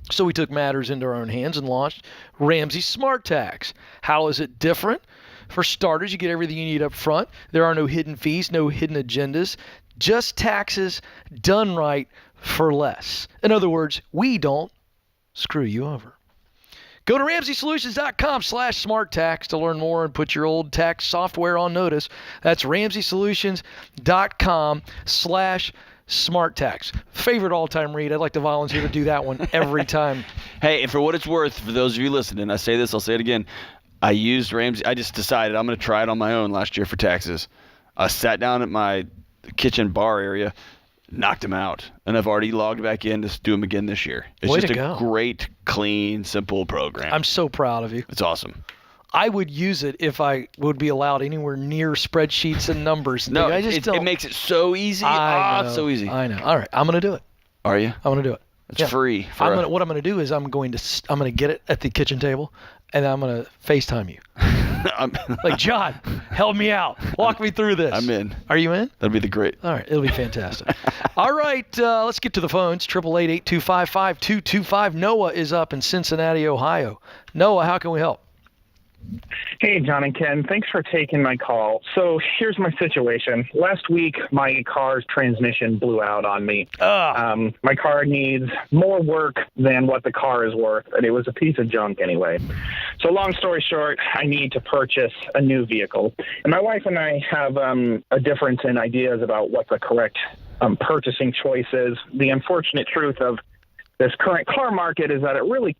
So we took matters into our own hands and launched Ramsey Smart Tax. How is it different? For starters, you get everything you need up front. There are no hidden fees, no hidden agendas, just taxes done right for less. In other words, we don't screw you over. Go to RamseySolutions.com/SmartTax to learn more and put your old tax software on notice. That's RamseySolutions.com/SmartTax. Favorite all-time read. I'd like to volunteer to do that one every time. Hey, and for what it's worth, for those of you listening, I say this, I'll say it again. I used Ramsey. I just decided I'm going to try it on my own last year for taxes. I sat down at my kitchen bar area, knocked them out, and I've already logged back in to do them again this year. It's Way just to a go. great, clean, simple program. I'm so proud of you. It's awesome. I would use it if I would be allowed anywhere near spreadsheets and numbers. No, I just don't. it makes it so easy. I know, It's so easy. I know. All right, I'm going to do it. Are you? I'm going to do it. It's free. What I'm going to do is I'm going to get it at the kitchen table, and I'm going to FaceTime you. Like, John, help me out. Walk me through this. I'm in. Are you in? That'd be the great. All right, it'll be fantastic. All right, let's get to the phones. 888-825-5225. Noah is up in Cincinnati, Ohio. Noah, how can we help? Hey, John and Ken. Thanks for taking my call. So here's my situation. Last week, my car's transmission blew out on me. My car needs more work than what the car is worth, and it was a piece of junk anyway. So long story short, I need to purchase a new vehicle. And my wife and I have a difference in ideas about what the correct purchasing choice is. The unfortunate truth of this current car market is that it really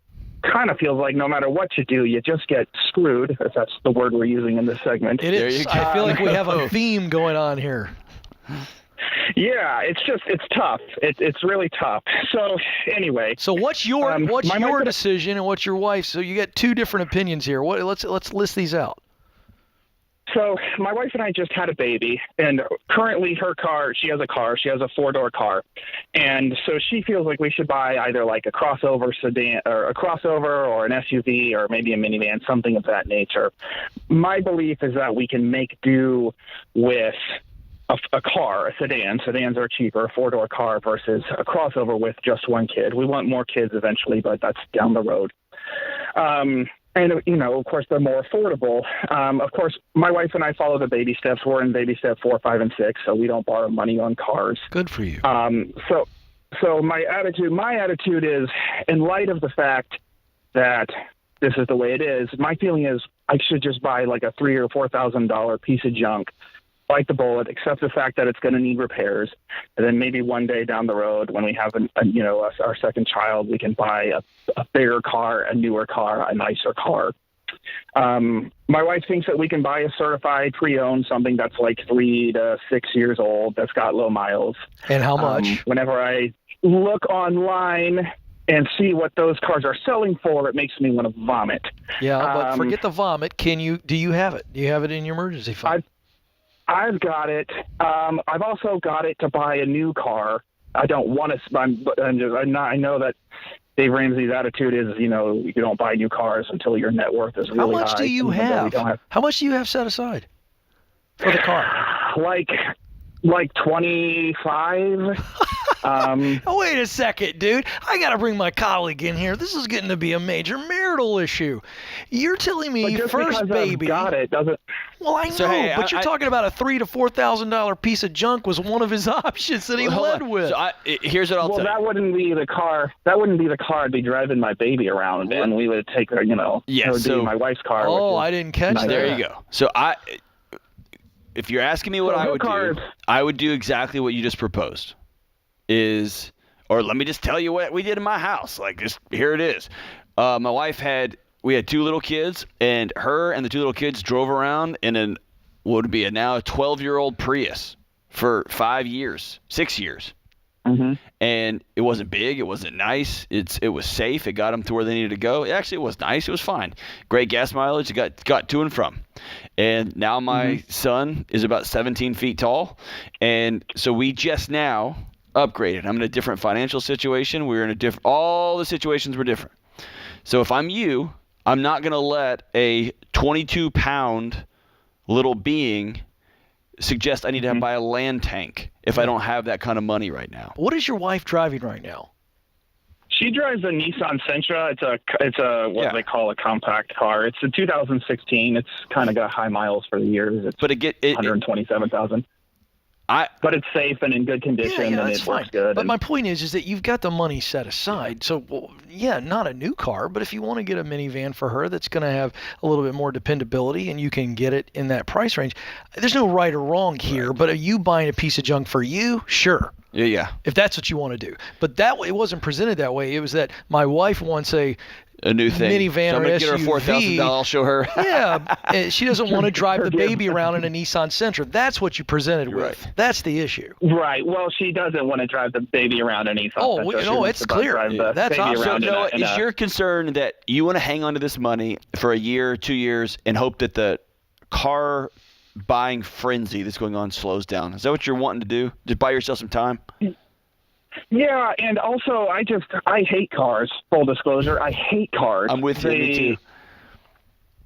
kind of feels like no matter what you do, you just get screwed, if that's the word we're using in this segment. It is. I feel like we have a theme going on here. Yeah, it's tough. It's really tough. So anyway. So what's your decision and what's your wife's? So you get two different opinions here. Let's list these out. So my wife and I just had a baby, and currently she has a 4-door car. And so she feels like we should buy either like a crossover sedan or a crossover or an SUV or maybe a minivan, something of that nature. My belief is that we can make do with a car, a sedan. Sedans are cheaper, a 4-door car versus a crossover with just one kid. We want more kids eventually, but that's down the road. And, of course, they're more affordable. Of course, my wife and I follow the baby steps. We're in baby step 4, 5, and 6, so we don't borrow money on cars. Good for you. So my attitude is, in light of the fact that this is the way it is, my feeling is I should just buy like a $3,000 or $4,000 piece of junk, bite the bullet, accept the fact that it's going to need repairs, and then maybe one day down the road when we have our second child, we can buy a bigger car, a newer car, a nicer car. My wife thinks that we can buy a certified pre-owned, something that's like 3 to 6 years old, that's got low miles. And how much? Whenever I look online and see what those cars are selling for, it makes me want to vomit. Yeah, but forget the vomit. Do you have it? Do you have it in your emergency fund? I've got it. I've also got it to buy a new car. I don't want to. I know that Dave Ramsey's attitude is, you don't buy new cars until your net worth is really high. How much do you have? How much do you have set aside for the car? Like 25. Wait a second, dude. I got to bring my colleague in here. This is getting to be a major marital issue. You're telling me first baby. I've got it doesn't. Well, I know, but you're talking about a $3,000 to $4,000 piece of junk was one of his options that he led with. So here's what I'll tell you. That wouldn't be the car. That wouldn't be the car I'd be driving my baby around in. And we would take her, Yeah, would be my wife's car. Oh, I didn't catch that. There you go. So if you're asking me what I would do, I would do exactly what you just proposed. Or let me just tell you what we did in my house. Here it is. My wife we had 2 little kids, and her and the 2 little kids drove around in what would be now a 12-year-old Prius for 6 years. Mm-hmm. And it wasn't big. It wasn't nice. It was safe. It got them to where they needed to go. Actually, it was nice. It was fine. Great gas mileage. It got to and from. And now my son is about 17 feet tall. And so we just now upgraded. I'm in a different financial situation. All the situations were different. So if I'm you, I'm not going to let a 22-pound little being suggest I need to buy a land tank if I don't have that kind of money right now. What is your wife driving right now? She drives a Nissan Sentra. It's a what they call a compact car. It's a 2016. It's kind of got high miles for the years. It's 127,000. But it's safe and in good condition, and it works good. But my point is that you've got the money set aside. So, not a new car, but if you want to get a minivan for her that's going to have a little bit more dependability and you can get it in that price range, there's no right or wrong here. But are you buying a piece of junk for you? Sure. Yeah. If that's what you want to do. But it wasn't presented that way. It was that my wife wants a new thing. Minivan so I'm or gonna SUV. Get her $4,000. I'll show her. Yeah, she doesn't want to drive the baby around in a Nissan Sentra. That's what you presented with. That's the issue. Right. Well, she doesn't want to drive the baby around in a Nissan Sentra. It's clear. That's awesome. So, is your concern that you want to hang on to this money for a year, 2 years, and hope that the car buying frenzy that's going on slows down? Is that what you're wanting to do? Just buy yourself some time? Yeah, and also I hate cars. Full disclosure, I hate cars. I'm with you. Me too.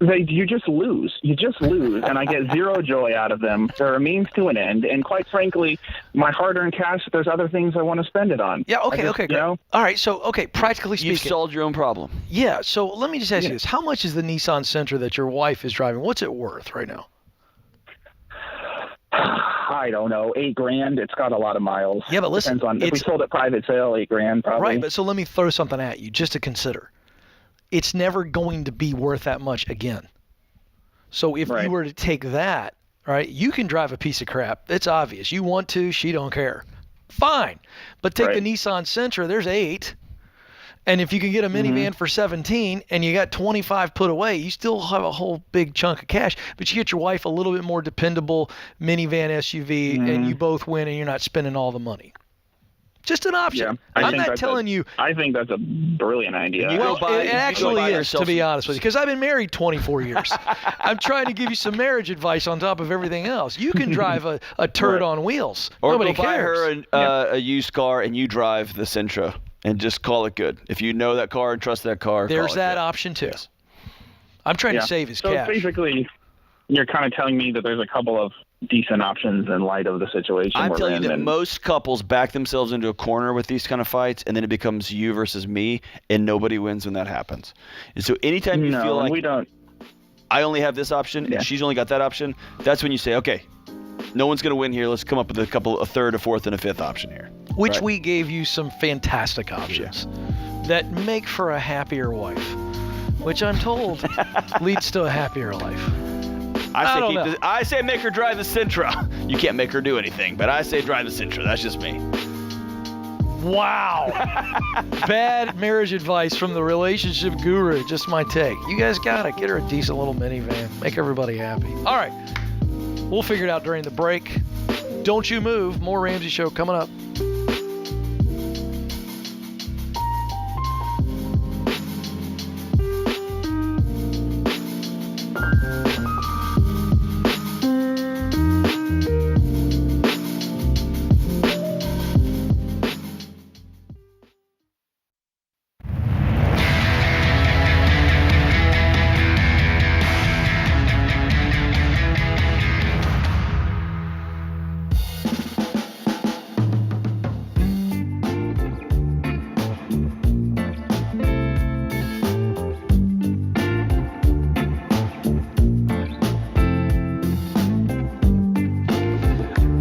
You just lose. And I get zero joy out of them. They're a means to an end. And quite frankly, my hard-earned cash, there's other things I want to spend it on. Yeah, okay, great. All right, so, practically speaking. You've solved your own problem. Yeah, so let me just ask you this. How much is the Nissan Sentra that your wife is driving? What's it worth right now? I don't know, $8,000. It's got a lot of miles. Yeah, but listen, depends on if we sold it private sale, $8,000 probably. Right, but so let me throw something at you just to consider. It's never going to be worth that much again. So if you were to take that, right, you can drive a piece of crap. It's obvious. You want to, she don't care. Fine, but take the Nissan Sentra. There's 8. And if you can get a minivan for 17 and you got 25 put away, you still have a whole big chunk of cash. But you get your wife a little bit more dependable minivan SUV, and you both win, and you're not spending all the money. Just an option. Yeah, I'm not telling you. I think that's a brilliant idea. Well, it actually is, to be honest with you, because I've been married 24 years. I'm trying to give you some marriage advice on top of everything else. You can drive a turd on wheels. Or Nobody go buy cares. her a used car and you drive the Sentra. And just call it good. If you know that car and trust that car, there's that option too. Yes. I'm trying to save his cash. So basically, you're kind of telling me that there's a couple of decent options in light of the situation. I'm telling you that most couples back themselves into a corner with these kind of fights, and then it becomes you versus me, and nobody wins when that happens. And so anytime you feel like I only have this option and she's only got that option, that's when you say, okay, no one's going to win here. Let's come up with a third, a fourth, and a fifth option here. Which we gave you some fantastic options that make for a happier wife, which I'm told leads to a happier life. I say make her drive the Sentra. You can't make her do anything, but I say drive the Sentra. That's just me. Wow. Bad marriage advice from the relationship guru. Just my take. You guys got to get her a decent little minivan. Make everybody happy. All right. We'll figure it out during the break. Don't you move. More Ramsey Show coming up.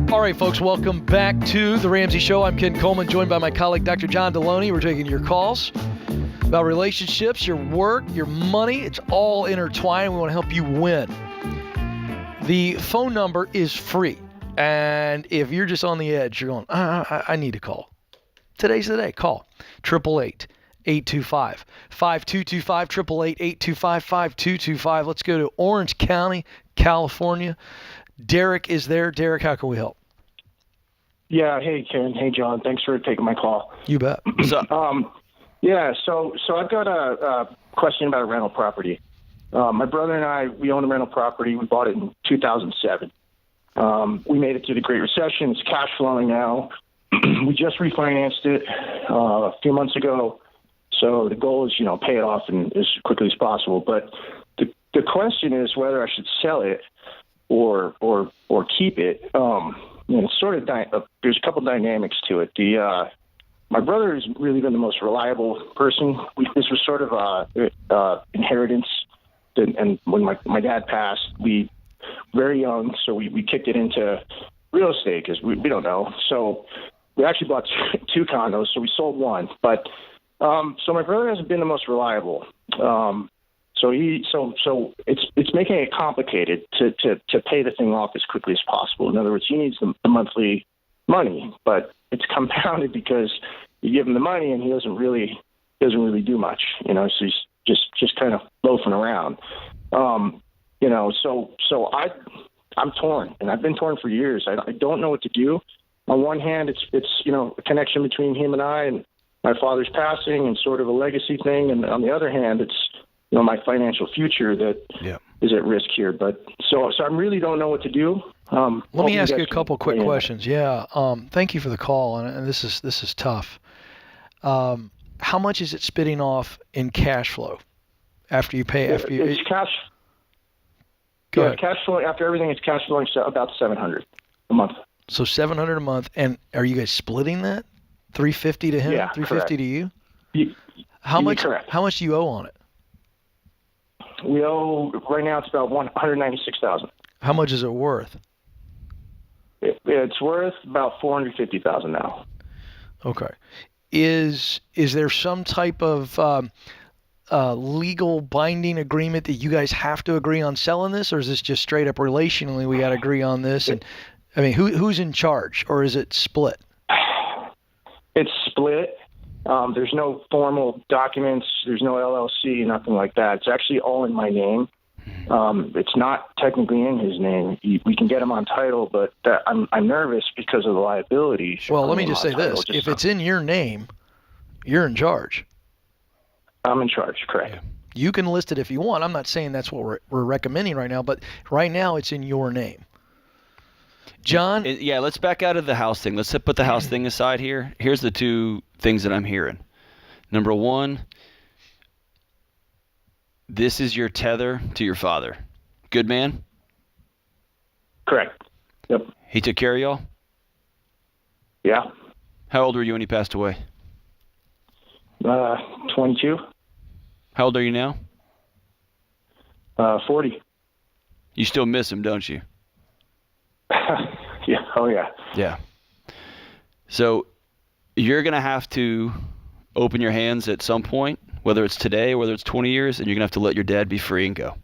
All right, folks, welcome back to The Ramsey Show. I'm Ken Coleman, joined by my colleague, Dr. John Deloney. We're taking your calls about relationships, your work, your money. It's all intertwined. We want to help you win. The phone number is free. And if you're just on the edge, you're going, I need to call. Today's the day. Call 888-825-5225, 888-825-5225. Let's go to Orange County, California. Derek is there. Derek, how can we help? Yeah. Hey, Ken. Hey, John. Thanks for taking my call. You bet. What's up? Yeah. So I've got a question about a rental property. My brother and I, we own a rental property. We bought it in 2007. We made it through the Great Recession. It's cash flowing now. We just refinanced it a few months ago. So the goal is, pay it off as quickly as possible. But the question is whether I should sell it or keep it. It's sort of there's a couple dynamics to it. The my brother has really been the most reliable person. This was sort of a inheritance, and when my dad passed, we very young, so we kicked it into real estate because we don't know. So we actually bought two condos, so we sold one. But so my brother hasn't been the most reliable. So it's making it complicated to pay the thing off as quickly as possible. In other words, he needs the monthly money, but it's compounded because you give him the money and he doesn't really do much, so he's just kind of loafing around. So I'm torn, and I've been torn for years. I don't know what to do. On one hand, it's a connection between him and I, and my father's passing, and sort of a legacy thing. And on the other hand, it's my financial future that is at risk here. But so I really don't know what to do. Let me ask you a couple quick questions. Yeah. Thank you for the call, and this is tough. How much is it spitting off in cash flow after you pay? It's cash. Go ahead. Cash flow after everything. It's cash flowing about $700 a month. So $700 a month, and are you guys splitting that? $350 to him, yeah, $350 correct. to you. How much? Correct. How much do you owe on it? We owe right now. It's about $196,000. How much is it worth? It's worth about $450,000 now. Okay. Is there some type of legal binding agreement that you guys have to agree on selling this, or is this just straight up relationally we got to agree on this? And I mean, who's in charge, or is it split? It's split. There's no formal documents. There's no LLC, nothing like that. It's actually all in my name. It's not technically in his name. We can get him on title, but I'm nervous because of the liability. Well, let me just say this. If it's in your name, you're in charge. I'm in charge, correct. Yeah. You can list it if you want. I'm not saying that's what we're recommending right now, but right now it's in your name. John? Yeah, let's back out of the house thing. Let's put the house thing aside here. Here's the two things that I'm hearing. Number one, this is your tether to your father. Good man? Correct. Yep. He took care of y'all? Yeah. How old were you when he passed away? 22. How old are you now? 40. You still miss him, don't you? Yeah. Oh, yeah. Yeah. So you're going to have to open your hands at some point, whether it's today, whether it's 20 years, and you're going to have to let your dad be free and go.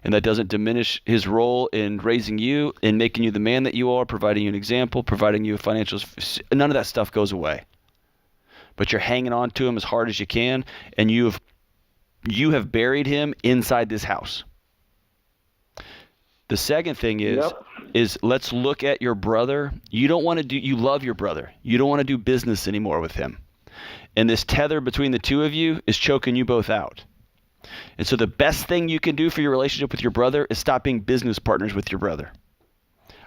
And that doesn't diminish his role in raising you, in making you the man that you are, providing you an example, providing you financials. None of that stuff goes away. But you're hanging on to him as hard as you can, and you have buried him inside this house. The second thing is let's look at your brother. You love your brother. You don't want to do business anymore with him. And this tether between the two of you is choking you both out. And so the best thing you can do for your relationship with your brother is stop being business partners with your brother.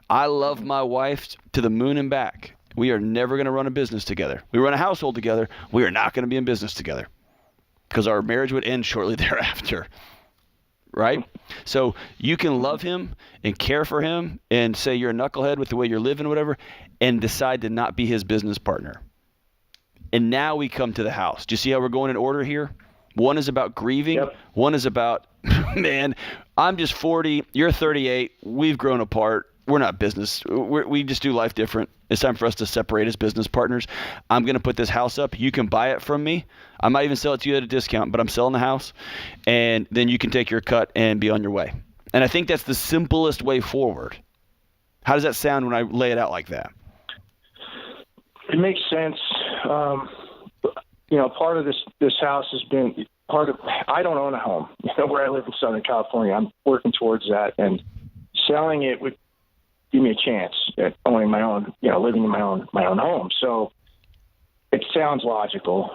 I love my wife to the moon and back. We are never going to run a business together. We run a household together. We are not going to be in business together because our marriage would end shortly thereafter. Right? So you can love him and care for him and say you're a knucklehead with the way you're living, whatever, and decide to not be his business partner. And now we come to the house. Do you see how we're going in order here? One is about grieving. Yep. One is about, man, I'm just 40. You're 38. We've grown apart. We're not business. We just do life different. It's time for us to separate as business partners. I'm going to put this house up. You can buy it from me. I might even sell it to you at a discount, but I'm selling the house. And then you can take your cut and be on your way. And I think that's the simplest way forward. How does that sound when I lay it out like that? It makes sense. Part of this house has been I don't own a home. Where I live in Southern California, I'm working towards that, and selling it would give me a chance at owning my own, living in my own home. So it sounds logical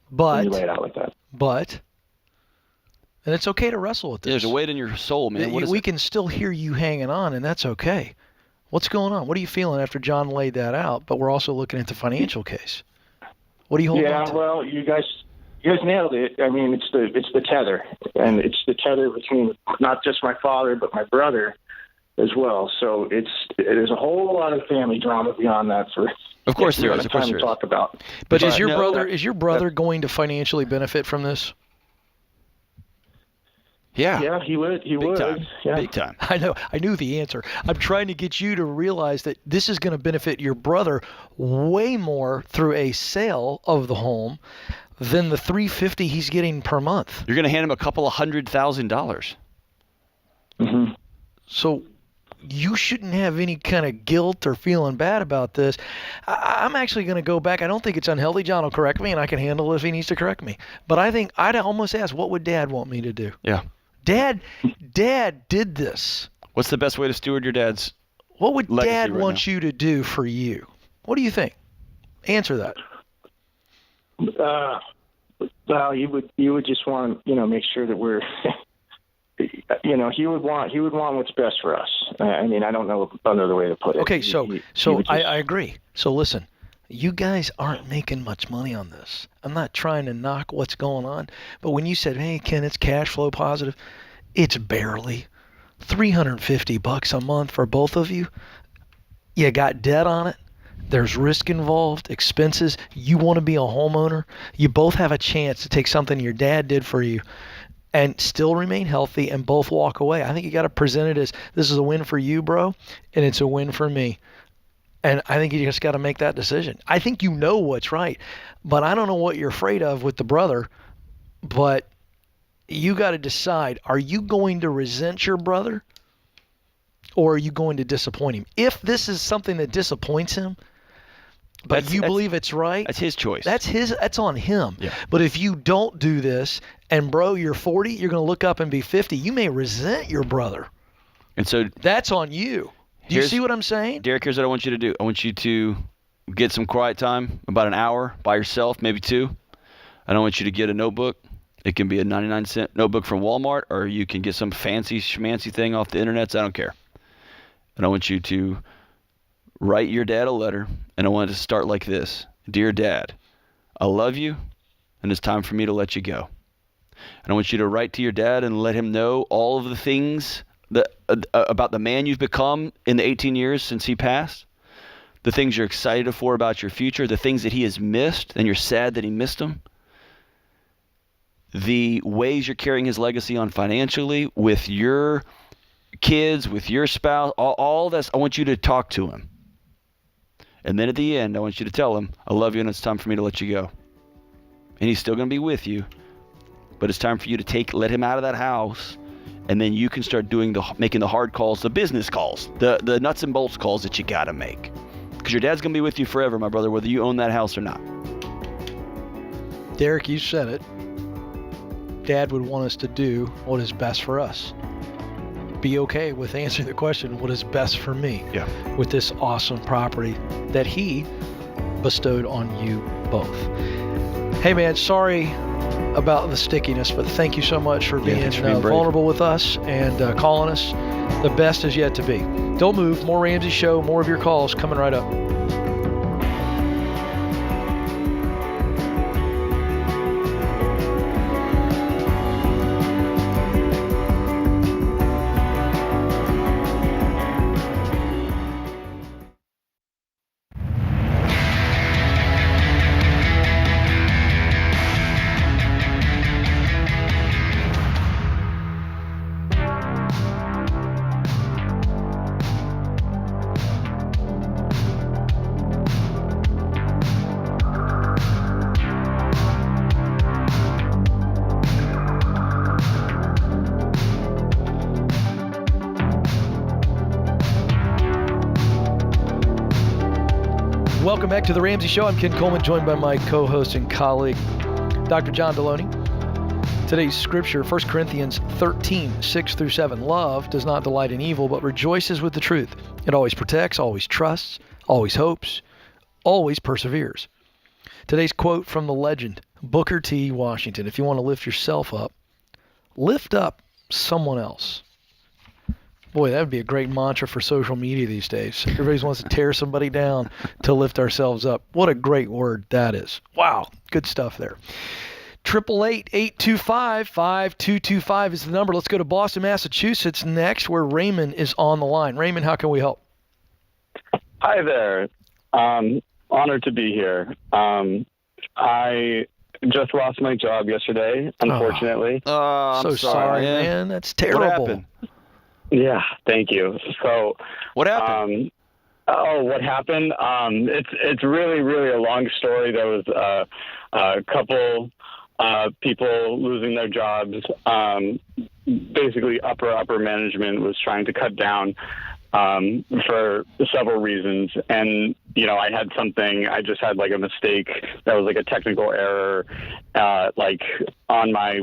when you lay it out like that. But, and it's okay to wrestle with this. There's a weight in your soul, man. We can still hear you hanging on, and that's okay. What's going on? What are you feeling after John laid that out? But we're also looking at the financial case. What are you holding on to? Well, you guys nailed it. I mean, it's the tether, and it's the tether between not just my father but my brother as well. So there's a whole lot of family drama beyond that for Of course there is. is. Of course there is. Talk about. But is your brother going to financially benefit from this? Yeah. Yeah, he would. He would. Time. Yeah. Big time. I know. I knew the answer. I'm trying to get you to realize that this is going to benefit your brother way more through a sale of the home than the $350 he's getting per month. You're going to hand him a couple of $100,000. Mm-hmm. So you shouldn't have any kind of guilt or feeling bad about this. I'm actually going to go back. I don't think it's unhealthy. John will correct me, and I can handle it if he needs to correct me. But I think I'd almost ask, what would Dad want me to do? Yeah. Dad did this. What's the best way to steward your dad's What would legacy Dad right want now? you to do for you? What do you think? Answer that. Well, you would just want to, make sure that we're, he would want what's best for us. I mean, I don't know another way to put it. Okay, I agree. So listen, you guys aren't making much money on this. I'm not trying to knock what's going on, but when you said, "Hey, Ken, it's cash flow positive," it's barely $350 a month for both of you. You got debt on it. There's risk involved, expenses. You want to be a homeowner. You both have a chance to take something your dad did for you and still remain healthy and both walk away. I think you got to present it as, this is a win for you, bro, and it's a win for me. And I think you just got to make that decision. I think you know what's right, but I don't know what you're afraid of with the brother, but you got to decide, are you going to resent your brother or are you going to disappoint him? If this is something that disappoints him, but you believe it's right, that's his choice. That's on him. Yeah. But if you don't do this and bro, you're 40, you're going to look up and be 50, you may resent your brother. And so that's on you. Do you see what I'm saying? Derek, here's what I want you to do. I want you to get some quiet time, about an hour by yourself, maybe 2. I don't want you to get a notebook. It can be a 99-cent notebook from Walmart, or you can get some fancy schmancy thing off the internet. I don't care. And I want you to write your dad a letter, and I want it to start like this. Dear Dad, I love you, and it's time for me to let you go. And I want you to write to your dad and let him know all of the things that about the man you've become in the 18 years since he passed, the things you're excited for about your future, the things that he has missed, and you're sad that he missed them, the ways you're carrying his legacy on financially, with your kids, with your spouse, all this. I want you to talk to him. And then at the end, I want you to tell him, I love you and it's time for me to let you go. And he's still going to be with you, but it's time for you to let him out of that house, and then you can start making the hard calls, the business calls, the nuts and bolts calls that you got to make. Because your dad's going to be with you forever, my brother, whether you own that house or not. Derek, you said it. Dad would want us to do what is best for us. Be okay with answering the question, what is best for me? Yeah. With this awesome property that he bestowed on you both. Hey man, sorry about the stickiness, but thank you so much for being vulnerable with us and calling us. The best is yet to be. Don't move. More Ramsey Show, more of your calls coming right up. Welcome back to the Ramsey Show. I'm Ken Coleman, joined by my co-host and colleague, Dr. John Deloney. Today's scripture, 1 Corinthians 13, 6-7. Love does not delight in evil, but rejoices with the truth. It always protects, always trusts, always hopes, always perseveres. Today's quote from the legend, Booker T. Washington. If you want to lift yourself up, lift up someone else. Boy, that would be a great mantra for social media these days. Everybody wants to tear somebody down to lift ourselves up. What a great word that is. Wow, good stuff there. 888-825-5225 is the number. Let's go to Boston, Massachusetts next, where Raymond is on the line. Raymond, how can we help? Hi there. On Honored to be here. I just lost my job yesterday, unfortunately. I'm so sorry, man. That's terrible. What happened? Yeah, thank you. So, what happened? What happened? It's really, really a long story. There was a couple people losing their jobs. Basically, upper management was trying to cut down for several reasons. And, I had something, I just had like a mistake that was like a technical error, like on my,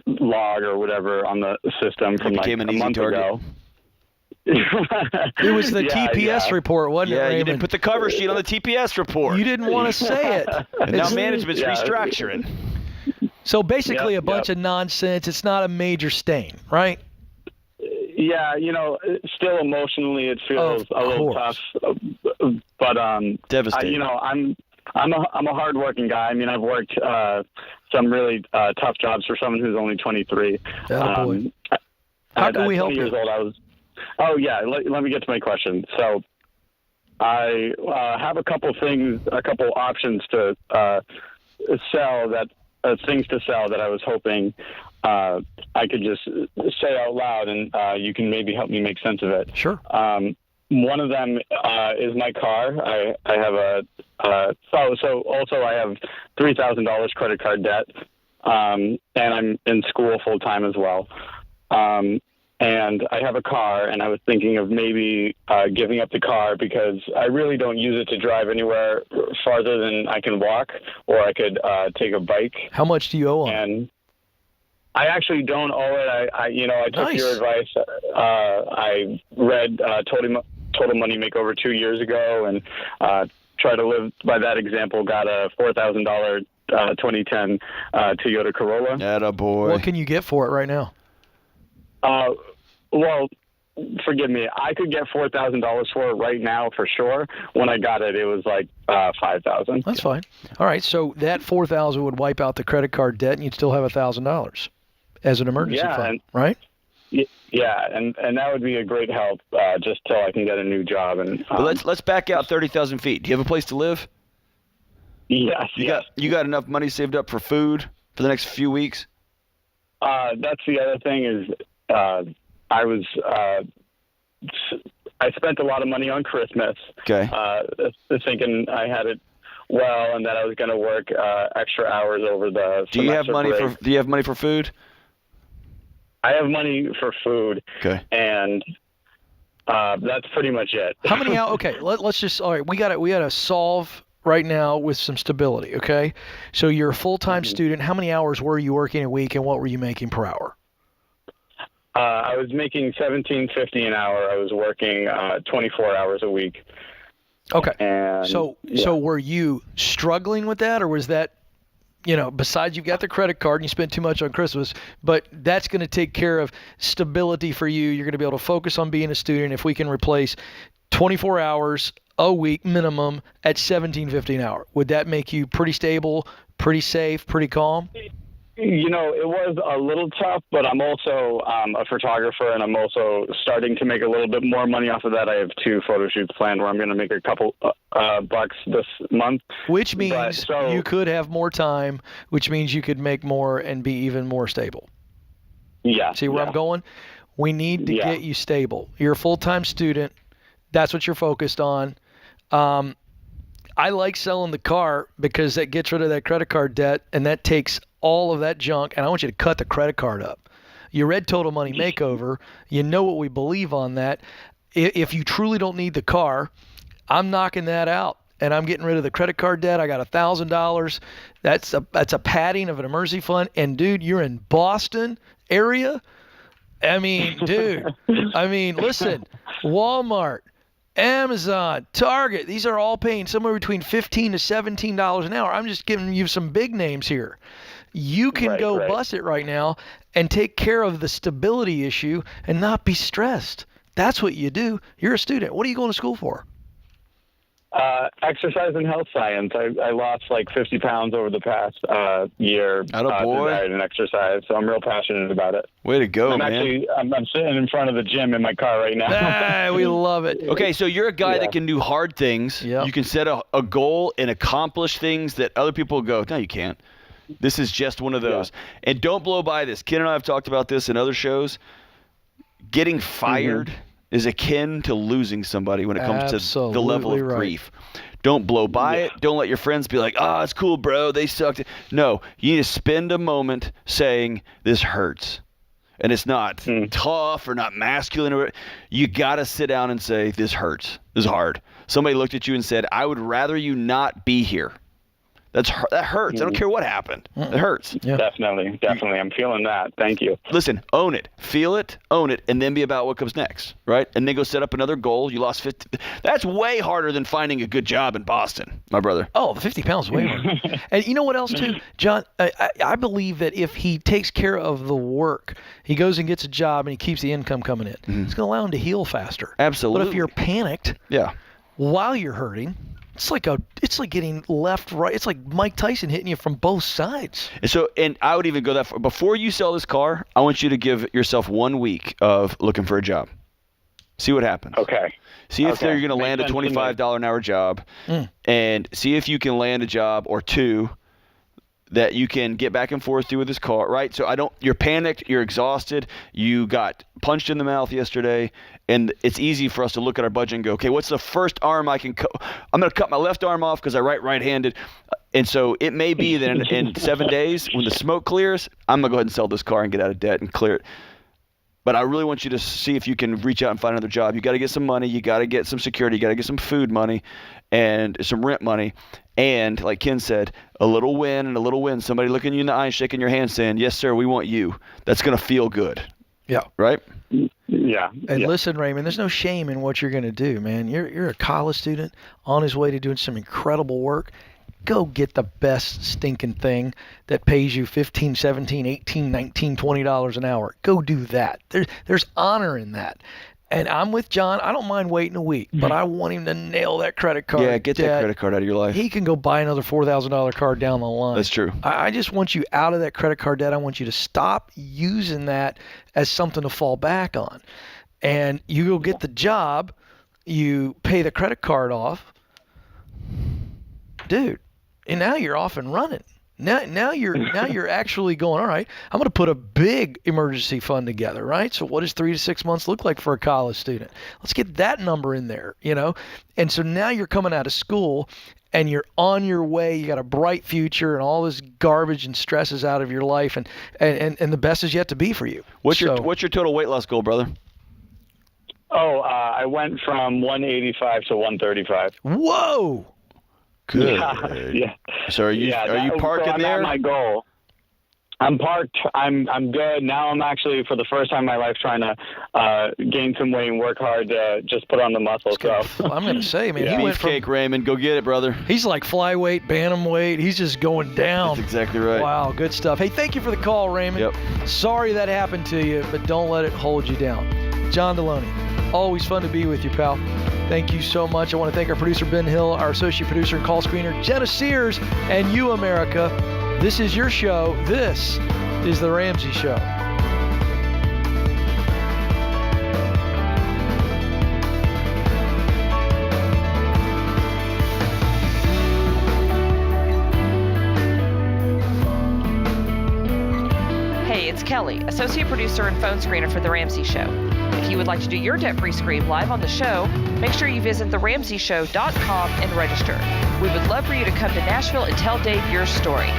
log or whatever on the system from like a month ago. It was the TPS report, wasn't it, Yeah, Raymond? you didn't put the cover sheet on the TPS report. You didn't want to say it. And now management's restructuring. So basically a bunch of nonsense. It's not a major stain, right? Yeah, still emotionally it feels a little tough, but devastating. I'm a hardworking guy. I mean, I've worked some really tough jobs for someone who's only 23. How can we help you? Years old, let me get to my question. So I have a couple options to sell things to sell that I was hoping I could just say out loud, and you can maybe help me make sense of it. Sure. One of them is my car. I have also I have $3,000 credit card debt, and I'm in school full time as well. And I have a car, and I was thinking of maybe giving up the car because I really don't use it to drive anywhere farther than I can walk, or I could take a bike. How much do you owe on? And I actually don't owe it. I took your advice. I read Total Money Makeover 2 years ago, and tried to live by that example. Got a $4,000 2010 Toyota Corolla. Attaboy. What can you get for it right now? Well, forgive me. I could get $4,000 for it right now for sure. When I got it, it was like $5,000. That's fine. All right, so that $4,000 would wipe out the credit card debt, and you'd still have $1,000 as an emergency fund, right? Yeah, and that would be a great help just till I can get a new job. And but let's back out 30,000 feet. Do you have a place to live? Yes. You got enough money saved up for food for the next few weeks? That's the other thing is I spent a lot of money on Christmas. Okay. Thinking I had it well and that I was going to work extra hours over the Do you have money for food? I have money for food. Okay. And that's pretty much it. How many hours? Okay, let's just. All right, we got to solve right now with some stability. Okay, so you're a full-time student. How many hours were you working a week, and what were you making per hour? I was making $17.50 an hour. I was working 24 hours a week. Okay. And so were you struggling with that, or was that, besides you've got the credit card and you spent too much on Christmas, but that's going to take care of stability for you. You're going to be able to focus on being a student if we can replace 24 hours a week minimum at $17.50 an hour. Would that make you pretty stable, pretty safe, pretty calm? It was a little tough, but I'm also a photographer, and I'm also starting to make a little bit more money off of that. I have 2 photo shoots planned where I'm going to make a couple bucks this month. Which means you could have more time, which means you could make more and be even more stable. Yeah. See where I'm going? We need to get you stable. You're a full-time student. That's what you're focused on. I like selling the car because that gets rid of that credit card debt, and that takes all of that junk, and I want you to cut the credit card up. You read Total Money Makeover. You know what we believe on that. If you truly don't need the car, I'm knocking that out, and I'm getting rid of the credit card debt. I got $1,000. That's a padding of an emergency fund. And, dude, you're in Boston area? I mean, dude. Listen, Walmart, Amazon, Target, these are all paying somewhere between $15 to $17 an hour. I'm just giving you some big names here. You can go bust it right now and take care of the stability issue and not be stressed. That's what you do. You're a student. What are you going to school for? Exercise and health science. I lost like 50 pounds over the past year. Attaboy. Diet and exercise, so I'm real passionate about it. Way to go, man. I'm sitting in front of the gym in my car right now. We love it. Okay, so you're a guy that can do hard things. Yep. You can set a goal and accomplish things that other people go, no, you can't. This is just one of those. Yeah. And don't blow by this. Ken and I have talked about this in other shows. Getting fired is akin to losing somebody when it comes to the level of grief. Don't blow by it. Don't let your friends be like, oh, it's cool, bro. They sucked. No, you need to spend a moment saying, this hurts. And it's not tough or not masculine. You got to sit down and say, this hurts. This is hard. Somebody looked at you and said, I would rather you not be here. That hurts. I don't care what happened. It hurts. Yeah. Definitely. I'm feeling that. Thank you. Listen, own it. Feel it, own it, and then be about what comes next, right? And then go set up another goal. You lost 50. That's way harder than finding a good job in Boston, my brother. Oh, the 50 pounds way harder. And you know what else, too? John, I believe that if he takes care of the work, he goes and gets a job and he keeps the income coming in, it's going to allow him to heal faster. Absolutely. But if you're panicked while you're hurting, it's like getting left, right. It's like Mike Tyson hitting you from both sides. And I would even go that far. Before you sell this car, I want you to give yourself 1 week of looking for a job. See what happens. Okay. See if you're going to land a $25 an hour job, and see if you can land a job or two that you can get back and forth through with this car, right? So you're panicked, you're exhausted, you got punched in the mouth yesterday, and it's easy for us to look at our budget and go, okay, what's the first arm I can cut? I'm going to cut my left arm off because I write right-handed. And so it may be that in 7 days, when the smoke clears, I'm going to go ahead and sell this car and get out of debt and clear it. But I really want you to see if you can reach out and find another job. You got to get some money. You got to get some security. You got to get some food money and some rent money. And like Ken said, a little win and a little win. Somebody looking you in the eye, shaking your hand, saying, yes, sir, we want you. That's going to feel good. Yeah. Right? Yeah. And listen, Raymond, there's no shame in what you're going to do, man. You're a college student on his way to doing some incredible work. Go get the best stinking thing that pays you $15, $17, $18, $19, $20 an hour. Go do that. There's honor in that. And I'm with John. I don't mind waiting a week, but I want him to nail that credit card. Yeah, get that credit card out of your life. He can go buy another $4,000 card down the line. That's true. I just want you out of that credit card debt. I want you to stop using that as something to fall back on. And you go get the job, you pay the credit card off. Dude, and now you're off and running. Now you're actually going, all right, I'm going to put a big emergency fund together, right? So what does 3 to 6 months look like for a college student? Let's get that number in there, And so now you're coming out of school and you're on your way. You got a bright future and all this garbage and stress is out of your life, and the best is yet to be for you. What's your total weight loss goal, brother? Oh, I went from 185 to 135. Whoa! Good. Yeah. So are you parking there? That's my goal. I'm parked. I'm good. Now I'm actually, for the first time in my life, trying to gain some weight and work hard to just put on the muscle. So I'm going to say, man, he went from Beefcake, Raymond. Go get it, brother. He's like flyweight, bantamweight. He's just going down. That's exactly right. Wow, good stuff. Hey, thank you for the call, Raymond. Yep. Sorry that happened to you, but don't let it hold you down. John Deloney, always fun to be with you, pal. Thank you so much. I want to thank our producer, Ben Hill, our associate producer and call screener, Jenna Sears, and you, America. This is your show. This is The Ramsey Show. Hey, it's Kelly, associate producer and phone screener for The Ramsey Show. If you would like to do your debt-free scream live on the show, make sure you visit theramseyshow.com and register. We would love for you to come to Nashville and tell Dave your story.